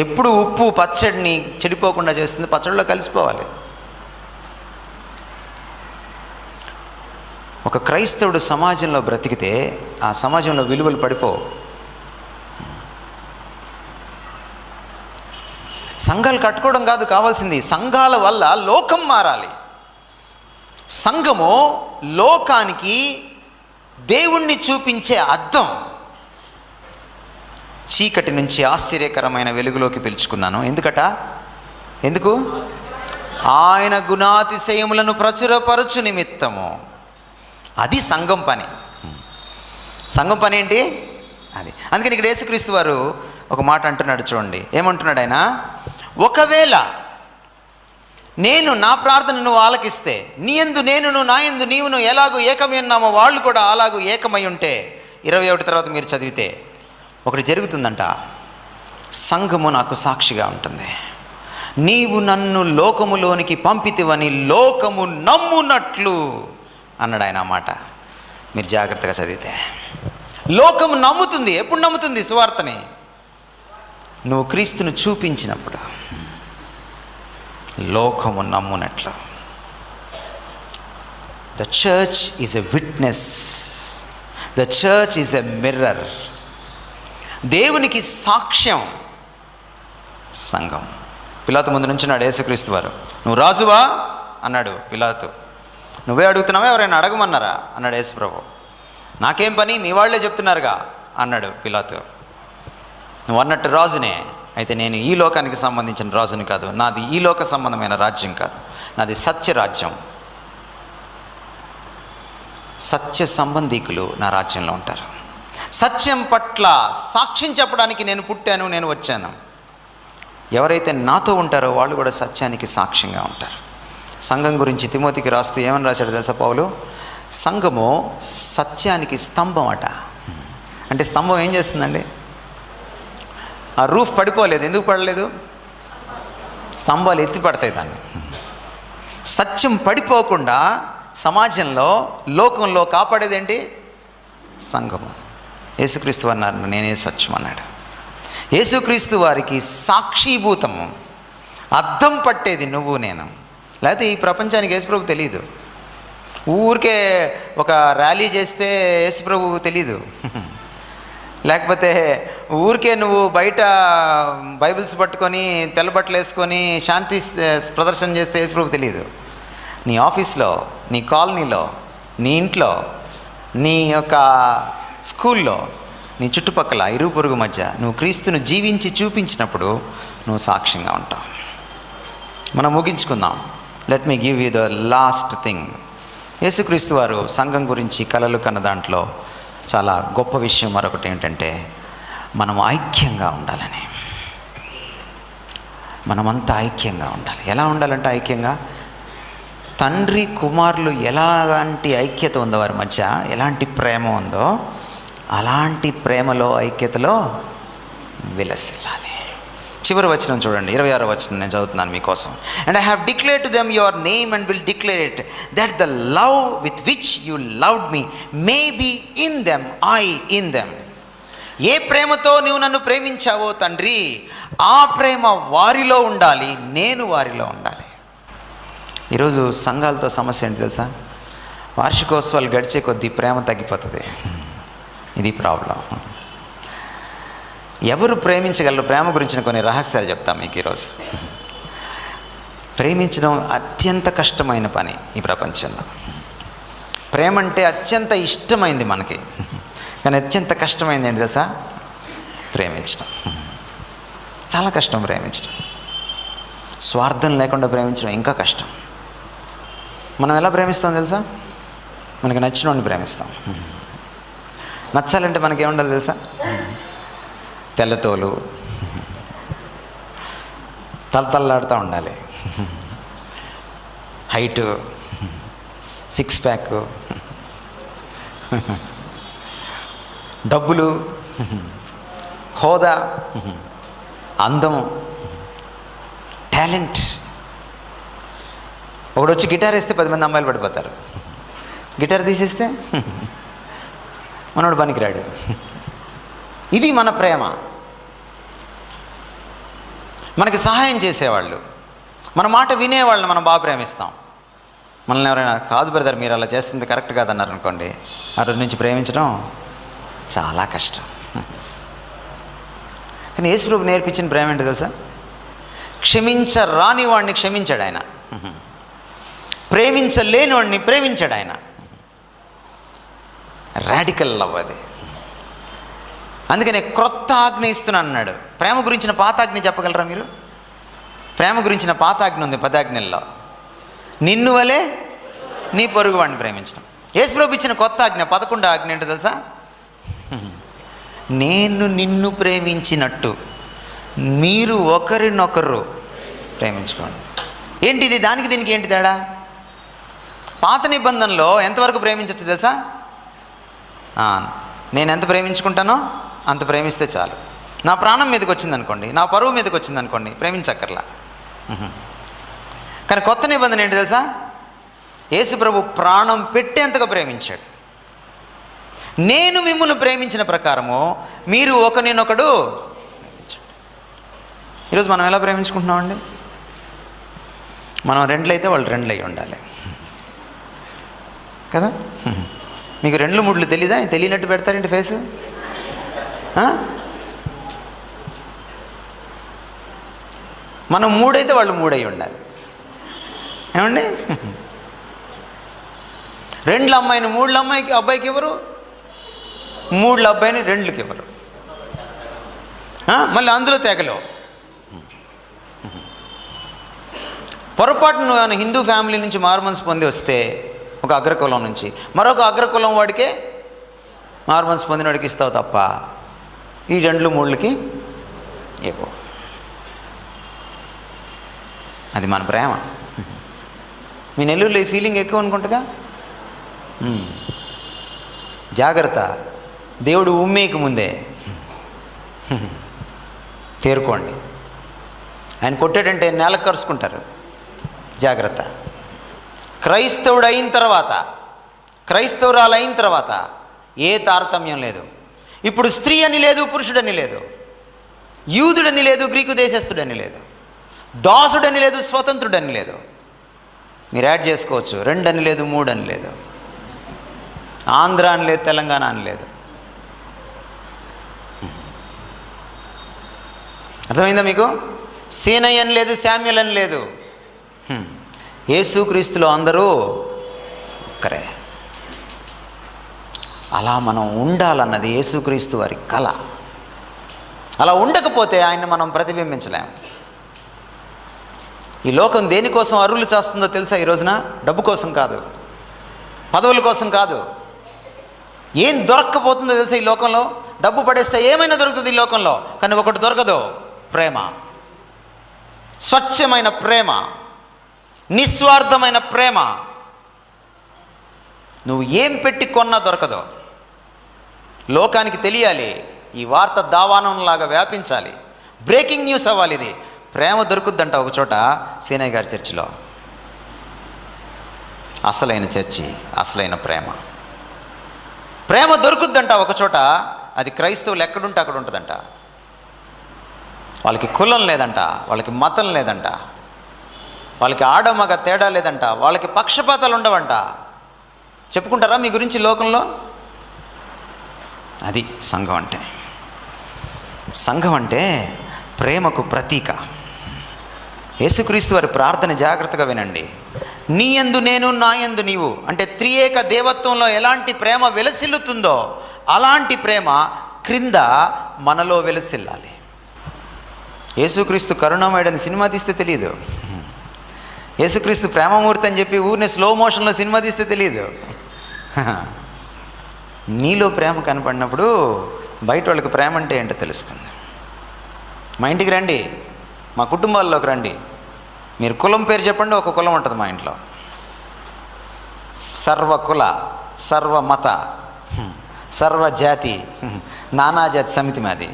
ఎప్పుడు ఉప్పు పచ్చడిని చెడిపోకుండా చేస్తుంది, పచ్చడిలో కలిసిపోవాలి. ఒక క్రైస్తవుడు సమాజంలో బ్రతికితే ఆ సమాజంలో విలువలు పడిపోవు. సంఘాలు కట్టుకోవడం కాదు కావాల్సింది, సంఘాల వల్ల లోకం మారాలి. సంఘము లోకానికి దేవుణ్ణి చూపించే అద్దం. చీకటి నుంచి ఆశ్చర్యకరమైన వెలుగులోకి పిలుచుకున్నాను. ఎందుకు? ఆయన గుణాతిశయములను ప్రచురపరచు నిమిత్తము. అది సంఘం పని. సంఘం పని ఏంటి? అది. అందుకని ఇక్కడ యేసుక్రీస్తు వారు ఒక మాట అంటున్నాడు, చూడండి ఏమంటున్నాడు ఆయన. ఒకవేళ నేను నా ప్రార్థన నువ్వు ఆలకిస్తే, నీ యందు నేనును నా యందు నీవును ఎలాగూ ఏకమై ఉన్నామో వాళ్ళు కూడా అలాగూ ఏకమై ఉంటే, 21 తర్వాత మీరు చదివితే ఒకటి జరుగుతుందంట. సంఘము నాకు సాక్షిగా ఉంటుంది. నీవు నన్ను లోకములోనికి పంపితివని లోకము నమ్మునట్లు అన్నాడు ఆయన. ఆ మాట మీరు జాగ్రత్తగా చదివితే లోకము నమ్ముతుంది. ఎప్పుడు నమ్ముతుంది? సువార్తని నువ్వు క్రీస్తును చూపించినప్పుడు లోకము నమ్మునట్లు. The church is a witness, the church is a mirror. దేవునికి సాక్ష్యం సంఘం. పిలాతు ముందు నుంచున్నాడు యేసుక్రీస్తు వారు. నువ్వు రాజువా అన్నాడు పిలాతు. నువ్వే అడుగుతున్నావా, ఎవరైనా అడగమన్నారా అన్నాడు యేసుప్రభు. నాకేం పని, మీ వాళ్ళే చెప్తున్నారుగా అన్నాడు పిలాతు. నువ్వు అన్నట్టు రాజునే, అయితే నేను ఈ లోకానికి సంబంధించిన రాజుని కాదు, నాది ఈ లోక సంబంధమైన రాజ్యం కాదు, నాది సత్యరాజ్యం. సత్య సంబంధికులు నా రాజ్యంలో ఉంటారు. సత్యం పట్ల సాక్ష్యం చెప్పడానికి నేను పుట్టాను, నేను వచ్చాను. ఎవరైతే నాతో ఉంటారో వాళ్ళు కూడా సత్యానికి సాక్ష్యంగా ఉంటారు. సంఘం గురించి తిమోతికి రాస్తూ ఏమని రాశాడు తెలుసా పౌలు? సంఘము సత్యానికి స్తంభం అట. అంటే స్తంభం ఏం చేస్తుందండి? ఆ రూఫ్ పడిపోలేదు. ఎందుకు పడలేదు? స్తంభాలు ఎత్తి పడతాయి దాన్ని. సత్యం పడిపోకుండా సమాజంలో లోకంలో కాపాడేది ఏంటి? సంఘము. యేసుక్రీస్తు అన్నారు నేనే సత్యం అన్నాడు. యేసుక్రీస్తు వారికి సాక్షీభూతము, అద్దం పట్టేది నువ్వు నేను. లేకపోతే ఈ ప్రపంచానికి యేసుప్రభు తెలీదు. ఊరికే ఒక ర్యాలీ చేస్తే యేసుప్రభువు తెలీదు. లేకపోతే ఊరికే నువ్వు బయట బైబిల్స్ పట్టుకొని తెల్లబట్టలు వేసుకొని శాంతి ప్రదర్శన చేస్తే యేసుప్రభు తెలీదు. నీ ఆఫీస్లో, నీ కాలనీలో, నీ ఇంట్లో, నీ యొక్క స్కూల్లో, నీ చుట్టుపక్కల ఇరుగు పొరుగు మధ్య నువ్వు క్రీస్తును జీవించి చూపించినప్పుడు నువ్వు సాక్ష్యంగా ఉంటావు. మనం ముగించుకుందాం. Let me give you the last thing. యేసుక్రీస్తు వారు సంఘం గురించి కలలు కన్న దాంట్లో చాలా గొప్ప విషయం మరొకటి ఏంటంటే మనం ఐక్యంగా ఉండాలని. మనమంతా ఐక్యంగా ఉండాలి. ఎలా ఉండాలంటే ఐక్యంగా, తండ్రి కుమారులు ఎలాంటి ఐక్యత ఉందో వారి మధ్య, ఎలాంటి ప్రేమ ఉందో అలాంటి ప్రేమలో ఐక్యతలో విలసిల్లాలి. చివరి వచనం చూడండి, 26వ వచనం నేను చదువుతున్నాను మీకోసం. And I have declared to them your name and will declare it that the love with which you loved me may be in them I in them. ఏ ప్రేమతో నువ్వు నన్ను ప్రేమించావో తండ్రి, ఆ ప్రేమ వారిలో ఉండాలి, నేను వారిలో ఉండాలి. ఈరోజు సంఘాలతో సమస్య ఏంటి తెలుసా? వార్షికోత్సవాలు గడిచే కొద్దీ ప్రేమ తగ్గిపోతుంది. ఇది ప్రాబ్లం. ఎవరు ప్రేమించగలరు? ప్రేమ గురించిన కొన్ని రహస్యాలు చెప్తాం మీకు ఈరోజు. ప్రేమించడం అత్యంత కష్టమైన పని ఈ ప్రపంచంలో. ప్రేమ అంటే అత్యంత ఇష్టమైంది మనకి, కానీ అత్యంత కష్టమైంది ఏంటి తెలుసా? ప్రేమించడం. చాలా కష్టం ప్రేమించడం. స్వార్థం లేకుండా ప్రేమించడం ఇంకా కష్టం. మనం ఎలా ప్రేమిస్తాం తెలుసా? మనకి నచ్చిన వాడిని ప్రేమిస్తాం. నచ్చాలంటే మనకేముండాలి తెలుసా? తెల్లతోలు, తలతల్లాడుతూ ఉండాలి, హైటు, 6 ప్యాక్, డబ్బులు, హోదా, అందం, టాలెంట్. ఒకడు వచ్చి గిటార్ వేస్తే 10 మంది అమ్మాయిలు పడిపోతారు. గిటార్ తీసేస్తే మనోడు పనికిరాడు. ఇది మన ప్రేమ. మనకి సహాయం చేసేవాళ్ళు, మన మాట వినేవాళ్ళని మనం బాగా ప్రేమిస్తాం. మనల్ని ఎవరైనా కాదు బ్రదర్ మీరు అలా చేస్తుంది కరెక్ట్ కాదన్నారు అనుకోండి, అటు నుంచి ప్రేమించడం చాలా కష్టం. కానీ యేసు ప్రభు నేర్పించిన ప్రేమ ఏంటో తెలుసా? క్షమించరాని వాడిని క్షమించాడు ఆయన, ప్రేమించలేని వాడిని ప్రేమించాడు ఆయన. రాడికల్ లవ్ అది. అందుకనే క్రొత్త ఆజ్ఞ ఇస్తున్నాను అన్నాడు. ప్రేమ గురించిన పాత ఆజ్ఞ చెప్పగలరా మీరు? ప్రేమ గురించిన పాత ఆజ్ఞ ఉంది 10 ఆజ్ఞల్లో. నిన్ను వలే నీ పొరుగు వాడిని ప్రేమించడం. యేసు ప్రభు ఇచ్చిన కొత్త ఆజ్ఞ 11వ ఆజ్ఞ ఏంటో తెలుసా? నేను నిన్ను ప్రేమించినట్టు మీరు ఒకరినొకరు ప్రేమించుకోండి. ఏంటిది? దానికి దీనికి ఏంటి తేడా? పాత నిబంధనలో ఎంతవరకు ప్రేమించవచ్చు తెలుసా? నేను ఎంత ప్రేమించుకుంటానో అంత ప్రేమిస్తే చాలు. నా ప్రాణం మీదకి వచ్చిందనుకోండి, నా పరువు మీదకి వచ్చిందనుకోండి, ప్రేమించక్కర్లా. కానీ కొత్త నిబంధన ఏంటి తెలుసా? యేసు ప్రభు ప్రాణం పెట్టేంతగా ప్రేమించాడు. నేను మిమ్మల్ని ప్రేమించిన ప్రకారము మీరు ఒకరినొకడు ప్రేమించండి. ఈరోజు మనం ఎలా ప్రేమించుకుంటున్నామండి? మనం 2 అయితే వాళ్ళు 2 అయి ఉండాలి కదా. మీకు 2 3 తెలీదా? తెలియనట్టు పెడతారేంటి ఫేసు? మనం 3 అయితే వాళ్ళు 3 అయి ఉండాలి. ఏమండి? 2 అమ్మాయిని 3 అమ్మాయికి అబ్బాయికి ఇవ్వరు, 3 అబ్బాయిని 2కి ఇవ్వరు. మళ్ళీ అందులో తెగలో పొరపాటు నువ్వు హిందూ ఫ్యామిలీ నుంచి మారుమనసు పొంది వస్తే ఒక అగ్రకులం నుంచి మరొక అగ్రకులం వాడికే మారుమనసు పొందిన వాడికి ఇస్తావు తప్ప ఈ 2 3కి ఇవ్వు. అది మన ప్రేమ. మీ నెల్లూరులో ఈ ఫీలింగ్ ఎక్కువ అనుకుంటుగా. జాగ్రత్త, దేవుడు ఉమ్మేకి ముందే తేరుకోండి. ఆయన కొట్టాడంటే నేలకు కరుచుకుంటారు. జాగ్రత్త. క్రైస్తవుడు అయిన తర్వాత, క్రైస్తవురాలు అయిన తర్వాత ఏ తారతమ్యం లేదు. ఇప్పుడు స్త్రీ అని లేదు, పురుషుడని లేదు, యూదుడని లేదు, గ్రీకు దేశస్థుడని లేదు, దాసుడని లేదు, స్వతంత్రుడని లేదు. మీరు యాడ్ చేసుకోవచ్చు. 2 అని లేదు, 3 అని లేదు, ఆంధ్ర అని లేదు, తెలంగాణ అని లేదు. అర్థమైందా మీకు? సీనయ్య అని లేదు, శామ్యుల్ అని లేదు. యేసుక్రీస్తులో అందరూ ఒక్కరే. అలా మనం ఉండాలన్నది యేసుక్రీస్తు వారి కళ. అలా ఉండకపోతే ఆయన్ని మనం ప్రతిబింబించలేం. ఈ లోకం దేనికోసం అరువులు చేస్తుందో తెలుసా? ఈ రోజున డబ్బు కోసం కాదు, పదవుల కోసం కాదు. ఏం దొరక్కపోతుందో తెలుసా ఈ లోకంలో? డబ్బు పడేస్తే ఏమైనా దొరుకుతుంది ఈ లోకంలో, కానీ ఒకటి దొరకదు, ప్రేమ. స్వచ్ఛమైన ప్రేమ, నిస్వార్థమైన ప్రేమ. నువ్వు ఏం పెట్టి కొన్నా దొరకదు. లోకానికి తెలియాలి, ఈ వార్త దావానంలాగా వ్యాపించాలి, బ్రేకింగ్ న్యూస్ అవ్వాలి. ఇది ప్రేమ దొరుకుద్దంట ఒక చోట, సీనయ్య గారి చర్చిలో. అసలైన చర్చి, అసలైన ప్రేమ. ప్రేమ దొరుకుద్దంట ఒక చోట, అది క్రైస్తవులు ఎక్కడుంటే అక్కడ ఉంటుందంట. వాళ్ళకి కులం లేదంట, వాళ్ళకి మతం లేదంట, వాళ్ళకి ఆడమగ తేడా లేదంట, వాళ్ళకి పక్షపాతాలు ఉండవంట. చెప్పుకుంటారా మీ గురించి లోకంలో? అది సంఘం అంటే. సంఘం అంటే ప్రేమకు ప్రతీక. యేసుక్రీస్తు వారి ప్రార్థన జాగ్రత్తగా వినండి. నీ యందు నేను, నా యందు నీవు, అంటే త్రియేక దేవత్వంలో ఎలాంటి ప్రేమ వెలసిల్లుతుందో అలాంటి ప్రేమ క్రింద మనలో వెలసిల్లాలి. యేసుక్రీస్తు కరుణామయుడని సినిమా తీస్తే తెలియదు, యేసుక్రీస్తు ప్రేమమూర్తి అని చెప్పి ఊరిని స్లో మోషన్లో సినిమా తీస్తే తెలియదు. నీలో ప్రేమ కనపడినప్పుడు బయట వాళ్ళకి ప్రేమ అంటే ఏంటో తెలుస్తుంది. మా ఇంటికి రండి, మా కుటుంబాల్లోకి రండి. మీరు కులం పేరు చెప్పండి, ఒక కులం ఉంటుంది మా ఇంట్లో. సర్వకుల, సర్వమత, సర్వజాతి, నానాజాతి సమితి మాది.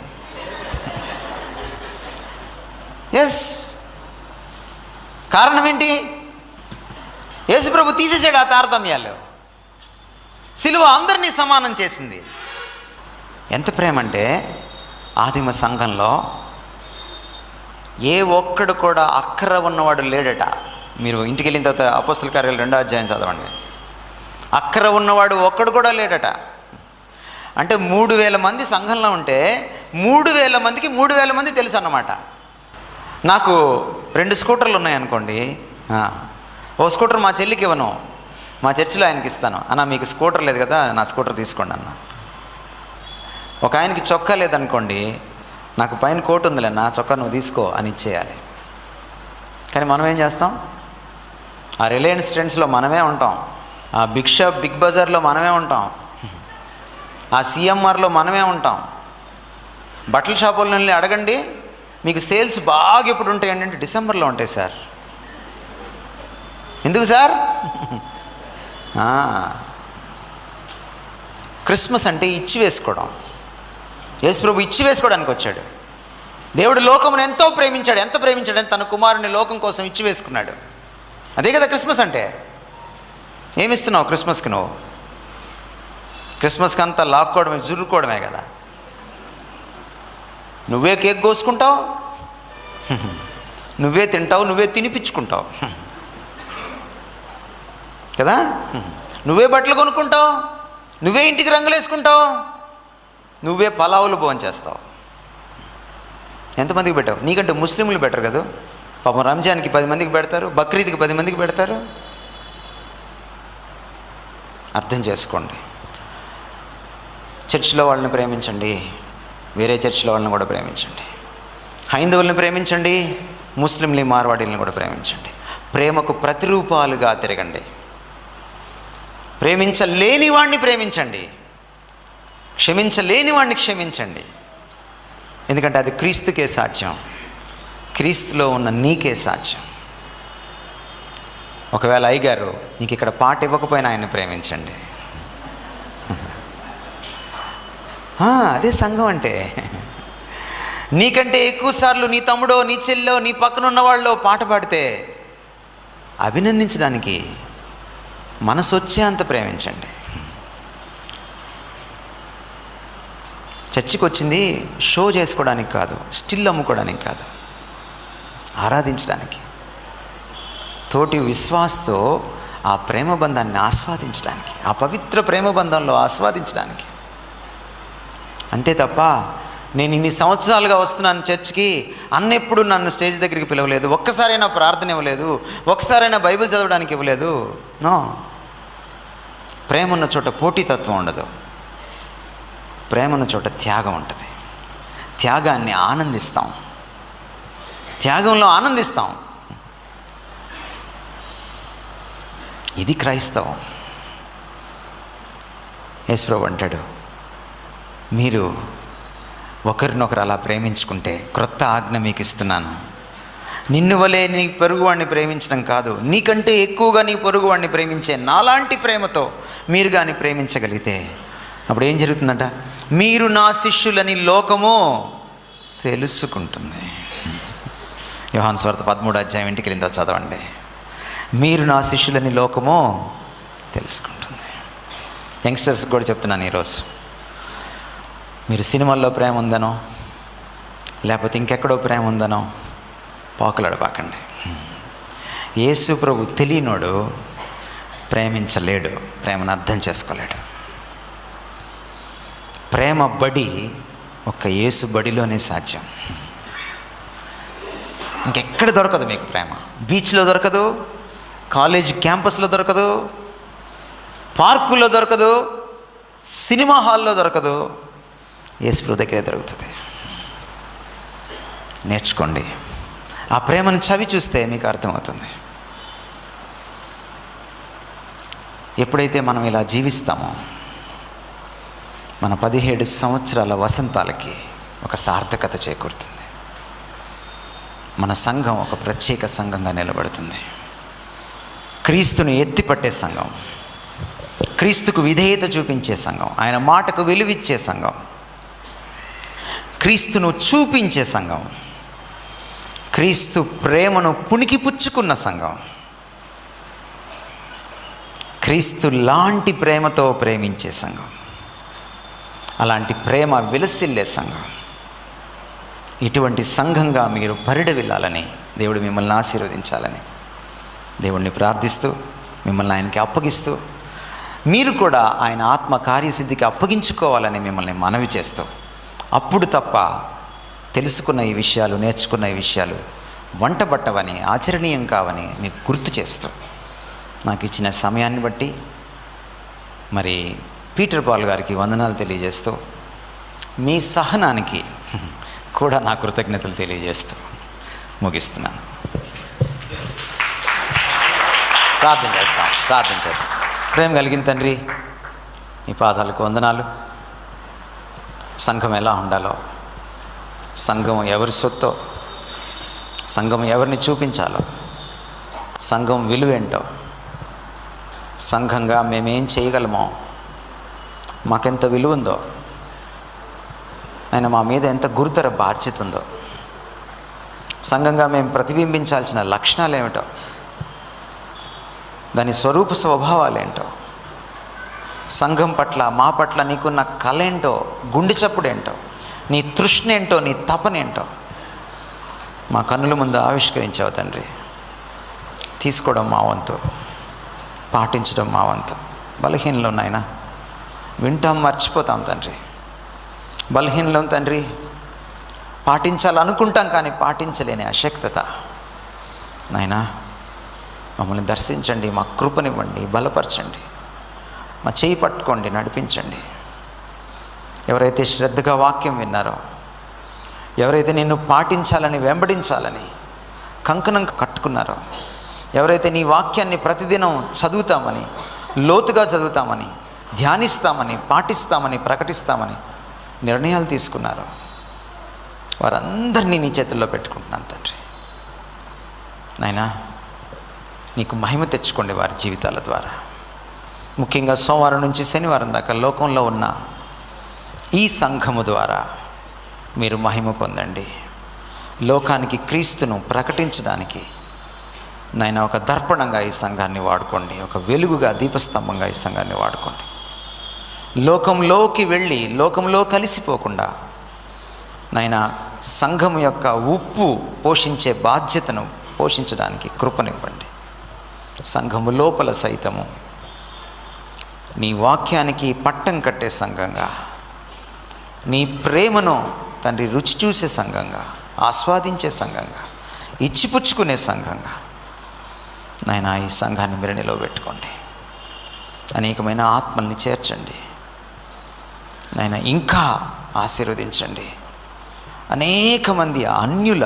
ఎస్, కారణం ఏంటి? యేసుప్రభు తీసేసాడు ఆ తారతమ్యాలు. సిలువ అందరినీ సమానం చేసింది. ఎంత ప్రేమ అంటే ఆదిమ సంఘంలో ఏ ఒక్కడు కూడా అక్కర ఉన్నవాడు లేడట. మీరు ఇంటికి వెళ్ళిన తర్వాత అపోస్తల కార్యాలు 2వ అధ్యాయం చదవండి. అక్కర ఉన్నవాడు ఒక్కడు కూడా లేడట. అంటే 3000 మంది సంఘంలో ఉంటే 3000 మందికి 3000 మంది తెలుసు అన్నమాట. నాకు 2 స్కూటర్లు ఉన్నాయనుకోండి, ఓ స్కూటర్ మా చెల్లికి ఇవ్వను, మా చర్చిలో ఆయనకి ఇస్తాను. అన్న మీకు స్కూటర్ లేదు కదా, నా స్కూటర్ తీసుకోండి అన్న. ఒక ఆయనకి చొక్కా లేదనుకోండి, నాకు పైన కోట్ ఉందిలేనా, చొక్కా నువ్వు తీసుకో అని ఇచ్చేయాలి. కానీ మనం ఏం చేస్తాం? ఆ రిలయన్స్ ట్రెండ్స్లో మనమే ఉంటాం, ఆ బిగ్ బజార్లో మనమే ఉంటాం, ఆ సిఎంఆర్లో మనమే ఉంటాం. బట్టల షాపుల నుండి అడగండి, మీకు సేల్స్ బాగా ఎప్పుడు ఉంటాయండి అంటే డిసెంబర్లో ఉంటాయి సార్. ఎందుకు సార్? క్రిస్మస్ అంటే ఇచ్చి వేసుకోవడం. యేసుప్రభు ఇచ్చి వేసుకోవడానికి వచ్చాడు. దేవుడు లోకమును ఎంతో ప్రేమించాడు. ఎంత ప్రేమించాడని తన కుమారుని లోకం కోసం ఇచ్చి వేసుకున్నాడు. అదే కదా క్రిస్మస్ అంటే. ఏమిస్తున్నావు క్రిస్మస్కి? నువ్వు క్రిస్మస్కి అంతా లాక్కోవడమే, జురుకోవడమే కదా. నువ్వే కేక్ కోసుకుంటావు, నువ్వే తింటావు, నువ్వే తినిపించుకుంటావు కదా. నువ్వే బట్టలు కొనుక్కుంటావు, నువ్వే ఇంటికి రంగులు వేసుకుంటావు, నువ్వే పలావులు భోంచేస్తావు. ఎంతమందికి పెట్టావు? నీకంటే ముస్లింలు బెటర్ కదా. పాపం రంజాన్కి 10 మందికి పెడతారు, బక్రీద్కి 10 మందికి పెడతారు. అర్థం చేసుకోండి. చర్చిలో వాళ్ళని ప్రేమించండి, వేరే చర్చిలో వాళ్ళని కూడా ప్రేమించండి. హైందవుల్ని ప్రేమించండి, ముస్లింలు మార్వాడీలను కూడా ప్రేమించండి. ప్రేమకు ప్రతిరూపాలుగా తిరగండి. ప్రేమించలేని వాడిని ప్రేమించండి, క్షమించలేని వాడిని క్షమించండి. ఎందుకంటే అది క్రీస్తుకే సాధ్యం, క్రీస్తులో ఉన్న నీకే సాధ్యం. ఒకవేళ అయ్యగారు నీకు ఇక్కడ పాట ఇవ్వకపోయినా ఆయన్ని ప్రేమించండి. అదే సంఘం అంటే. నీకంటే ఎక్కువసార్లు నీ తమ్ముడో, నీ చెల్లో, నీ పక్కన ఉన్న వాళ్ళు పాట పాడితే అభినందించడానికి మనసు వచ్చే అంత ప్రేమించండి. చర్చికి వచ్చింది షో చేసుకోవడానికి కాదు, స్టిల్ అమ్ముకోవడానికి కాదు, ఆరాధించడానికి, తోటి విశ్వాసతో ఆ ప్రేమ బంధాన్ని ఆస్వాదించడానికి, ఆ పవిత్ర ప్రేమ బంధంలో ఆస్వాదించడానికి. అంతే తప్ప నేను ఇన్ని సంవత్సరాలుగా వస్తున్నాను చర్చ్కి, అన్నెప్పుడు నన్ను స్టేజ్ దగ్గరికి పిలవలేదు, ఒక్కసారైనా ప్రార్థన ఇవ్వలేదు, ఒక్కసారైనా బైబిల్ చదవడానికి ఇవ్వలేదు. నో. ప్రేమ ఉన్న చోట పోటీతత్వం ఉండదు, ప్రేమ ఉన్న చోట త్యాగం ఉంటుంది. త్యాగాన్ని ఆనందిస్తాం, త్యాగంలో ఆనందిస్తాం. ఇది క్రైస్తవం. యేసుప్రభు అంటాడు, మీరు ఒకరినొకరు అలా ప్రేమించుకుంటే క్రొత్త ఆజ్ఞ మీకు ఇస్తున్నాను, నిన్ను వలే నీ పొరుగువాడిని ప్రేమించడం కాదు, నీకంటే ఎక్కువగా నీ పొరుగువాడిని ప్రేమించే నాలాంటి ప్రేమతో మీరు కానీ ప్రేమించగలిగితే అప్పుడు ఏం జరుగుతుందంట? మీరు నా శిష్యులని లోకము తెలుసుకుంటుంది. యోహాను సువార్త 13వ అధ్యాయం ఇంటికి వెళ్ళిందో చదవండి. మీరు నా శిష్యులని లోకము తెలుసుకుంటుంది. యంగ్స్టర్స్కి కూడా చెప్తున్నాను ఈరోజు, మీరు సినిమాల్లో ప్రేమ ఉందనో లేకపోతే ఇంకెక్కడో ప్రేమ ఉందనో పాకులాడబాకండి. యేసు ప్రభు తెలియనోడు ప్రేమించలేడు, ప్రేమను అర్థం చేసుకోలేడు. ప్రేమ బడి ఒక్క యేసు బడిలోనే సాధ్యం. ఇంకెక్కడ దొరకదు మీకు ప్రేమ. బీచ్లో దొరకదు, కాలేజ్ క్యాంపస్లో దొరకదు, పార్కుల్లో దొరకదు, సినిమా హాల్లో దొరకదు. యేసు ప్రభు దగ్గరే దొరుకుతుంది. నేర్చుకోండి. ఆ ప్రేమను చవి చూస్తే మీకు అర్థమవుతుంది. ఎప్పుడైతే మనం ఇలా జీవిస్తామో మన 17 సంవత్సరాల వసంతాలకి ఒక సార్థకత చేకూరుతుంది. మన సంఘం ఒక ప్రత్యేక సంఘంగా నిలబడుతుంది. క్రీస్తును ఎత్తిపట్టే సంఘం, క్రీస్తుకు విధేయత చూపించే సంఘం, ఆయన మాటకు విలువిచ్చే సంఘం, క్రీస్తును చూపించే సంఘం, క్రీస్తు ప్రేమను పుణికిపుచ్చుకున్న సంఘం, క్రీస్తు లాంటి ప్రేమతో ప్రేమించే సంఘం, అలాంటి ప్రేమ విలసిల్లే సంఘం, ఇటువంటి సంఘంగా మీరు పరిడవిల్లాలని దేవుడు మిమ్మల్ని ఆశీర్వదించాలని దేవుణ్ణి ప్రార్థిస్తూ, మిమ్మల్ని ఆయనకి అప్పగిస్తూ, మీరు కూడా ఆయన ఆత్మ కార్యసిద్ధికి అప్పగించుకోవాలని మిమ్మల్ని మనవి చేస్తూ, అప్పుడు తప్ప తెలుసుకున్న ఈ విషయాలు, నేర్చుకున్న ఈ విషయాలు వంటబట్టవని, ఆచరణీయం కావని మీకు గుర్తు చేస్తూ, నాకు ఇచ్చిన సమయాన్ని బట్టి మరి పీటర్ పాల్ గారికి వందనాలు తెలియజేస్తూ, మీ సహనానికి కూడా నా కృతజ్ఞతలు తెలియజేస్తూ ముగిస్తున్నాను. ప్రార్థన చేద్దాం. ప్రేమ కలిగిన తండ్రి, ఈ పాదాలకు వందనాలు. సంఘం ఎలా ఉండాలో, సంఘం ఎవరి సొత్తో, సంఘం ఎవరిని చూపించాలో, సంఘం విలువేంటో, సంఘంగా మేమేం చేయగలమో, మాకెంత విలువ ఉందో, ఆయన మా మీద ఎంత గురుతర బాధ్యత ఉందో, సంఘంగా మేము ప్రతిబింబించాల్సిన లక్షణాలు ఏమిటో, దాని స్వరూప స్వభావాలేంటో, సంఘం పట్ల, మా పట్ల నీకున్న కళ ఏంటో, గుండె చప్పుడేంటో, నీ తృష్ణ ఏంటో, నీ తపనేంటో మా కన్నుల ముందు ఆవిష్కరించావు తండ్రి. తీసుకోవడం మా వంతు, పాటించడం మా వంతు. బలహీనలో నాయన వింటాం, మర్చిపోతాం తండ్రి. బలహీనలో తండ్రి, పాటించాలనుకుంటాం కానీ పాటించలేని అశక్తత నాయనా, మమ్మల్ని దర్శించండి, మా కృపనివ్వండి, బలపరచండి, మా చేయి పట్టుకోండి, నడిపించండి. ఎవరైతే శ్రద్ధగా వాక్యం విన్నారో, ఎవరైతే నిన్ను పాటించాలని, వెంబడించాలని కంకణం కట్టుకున్నారో, ఎవరైతే నీ వాక్యాన్ని ప్రతిదినం చదువుతామని, లోతుగా చదువుతామని, ధ్యానిస్తామని, పాటిస్తామని, ప్రకటిస్తామని నిర్ణయాలు తీసుకున్నారో, వారందరినీ నీ చేతుల్లో పెట్టుకుంటున్నాను తండ్రి. నాయనా, నీకు మహిమ తెచ్చుకోండి వారి జీవితాల ద్వారా. ముఖ్యంగా సోమవారం నుంచి శనివారం దాకా లోకంలో ఉన్న ఈ సంఘము ద్వారా మీరు మహిమ పొందండి. లోకానికి క్రీస్తును ప్రకటించడానికి నాయన ఒక దర్పణంగా ఈ సంఘాన్ని వాడుకోండి, ఒక వెలుగుగా, దీపస్తంభంగా ఈ సంఘాన్ని వాడుకోండి. లోకంలోకి వెళ్ళి లోకంలో కలిసిపోకుండా నాయన సంఘం యొక్క ఉప్పు పోషించే బాధ్యతను పోషించడానికి కృపనివ్వండి. సంఘము లోపల సైతము నీ వాక్యానికి పట్టం కట్టే సంఘంగా, నీ ప్రేమను తండ్రి రుచి చూసే సంఘంగా, ఆస్వాదించే సంఘంగా, ఇచ్చిపుచ్చుకునే సంఘంగా నాయన ఈ సంఘాన్ని మీరు నిలవబెట్టుకోండి. అనేకమైన ఆత్మల్ని చేర్చండి నాయన, ఇంకా ఆశీర్వదించండి. అనేక మంది అన్యుల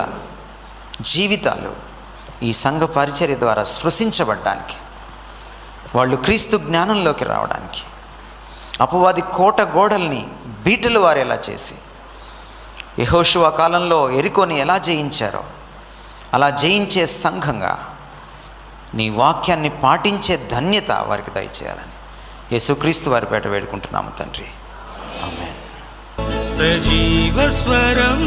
జీవితాలు ఈ సంఘ పరిచర్య ద్వారా స్పృశించబడ్డానికి, వాళ్ళు క్రీస్తు జ్ఞానంలోకి రావడానికి, అపవాది కోట గోడల్ని బీటలు వారేలా చేసి యెహోషువ కాలంలో యెరికోని ఎలా జయించారో అలా జయించే సంఘంగా నీ వాక్యాన్ని పాటించే ధన్యత వారికి దయచేయాలని యేసుక్రీస్తు వారి పేట వేడుకుంటున్నాము తండ్రి. ఆమేన్. సజీవ స్వరం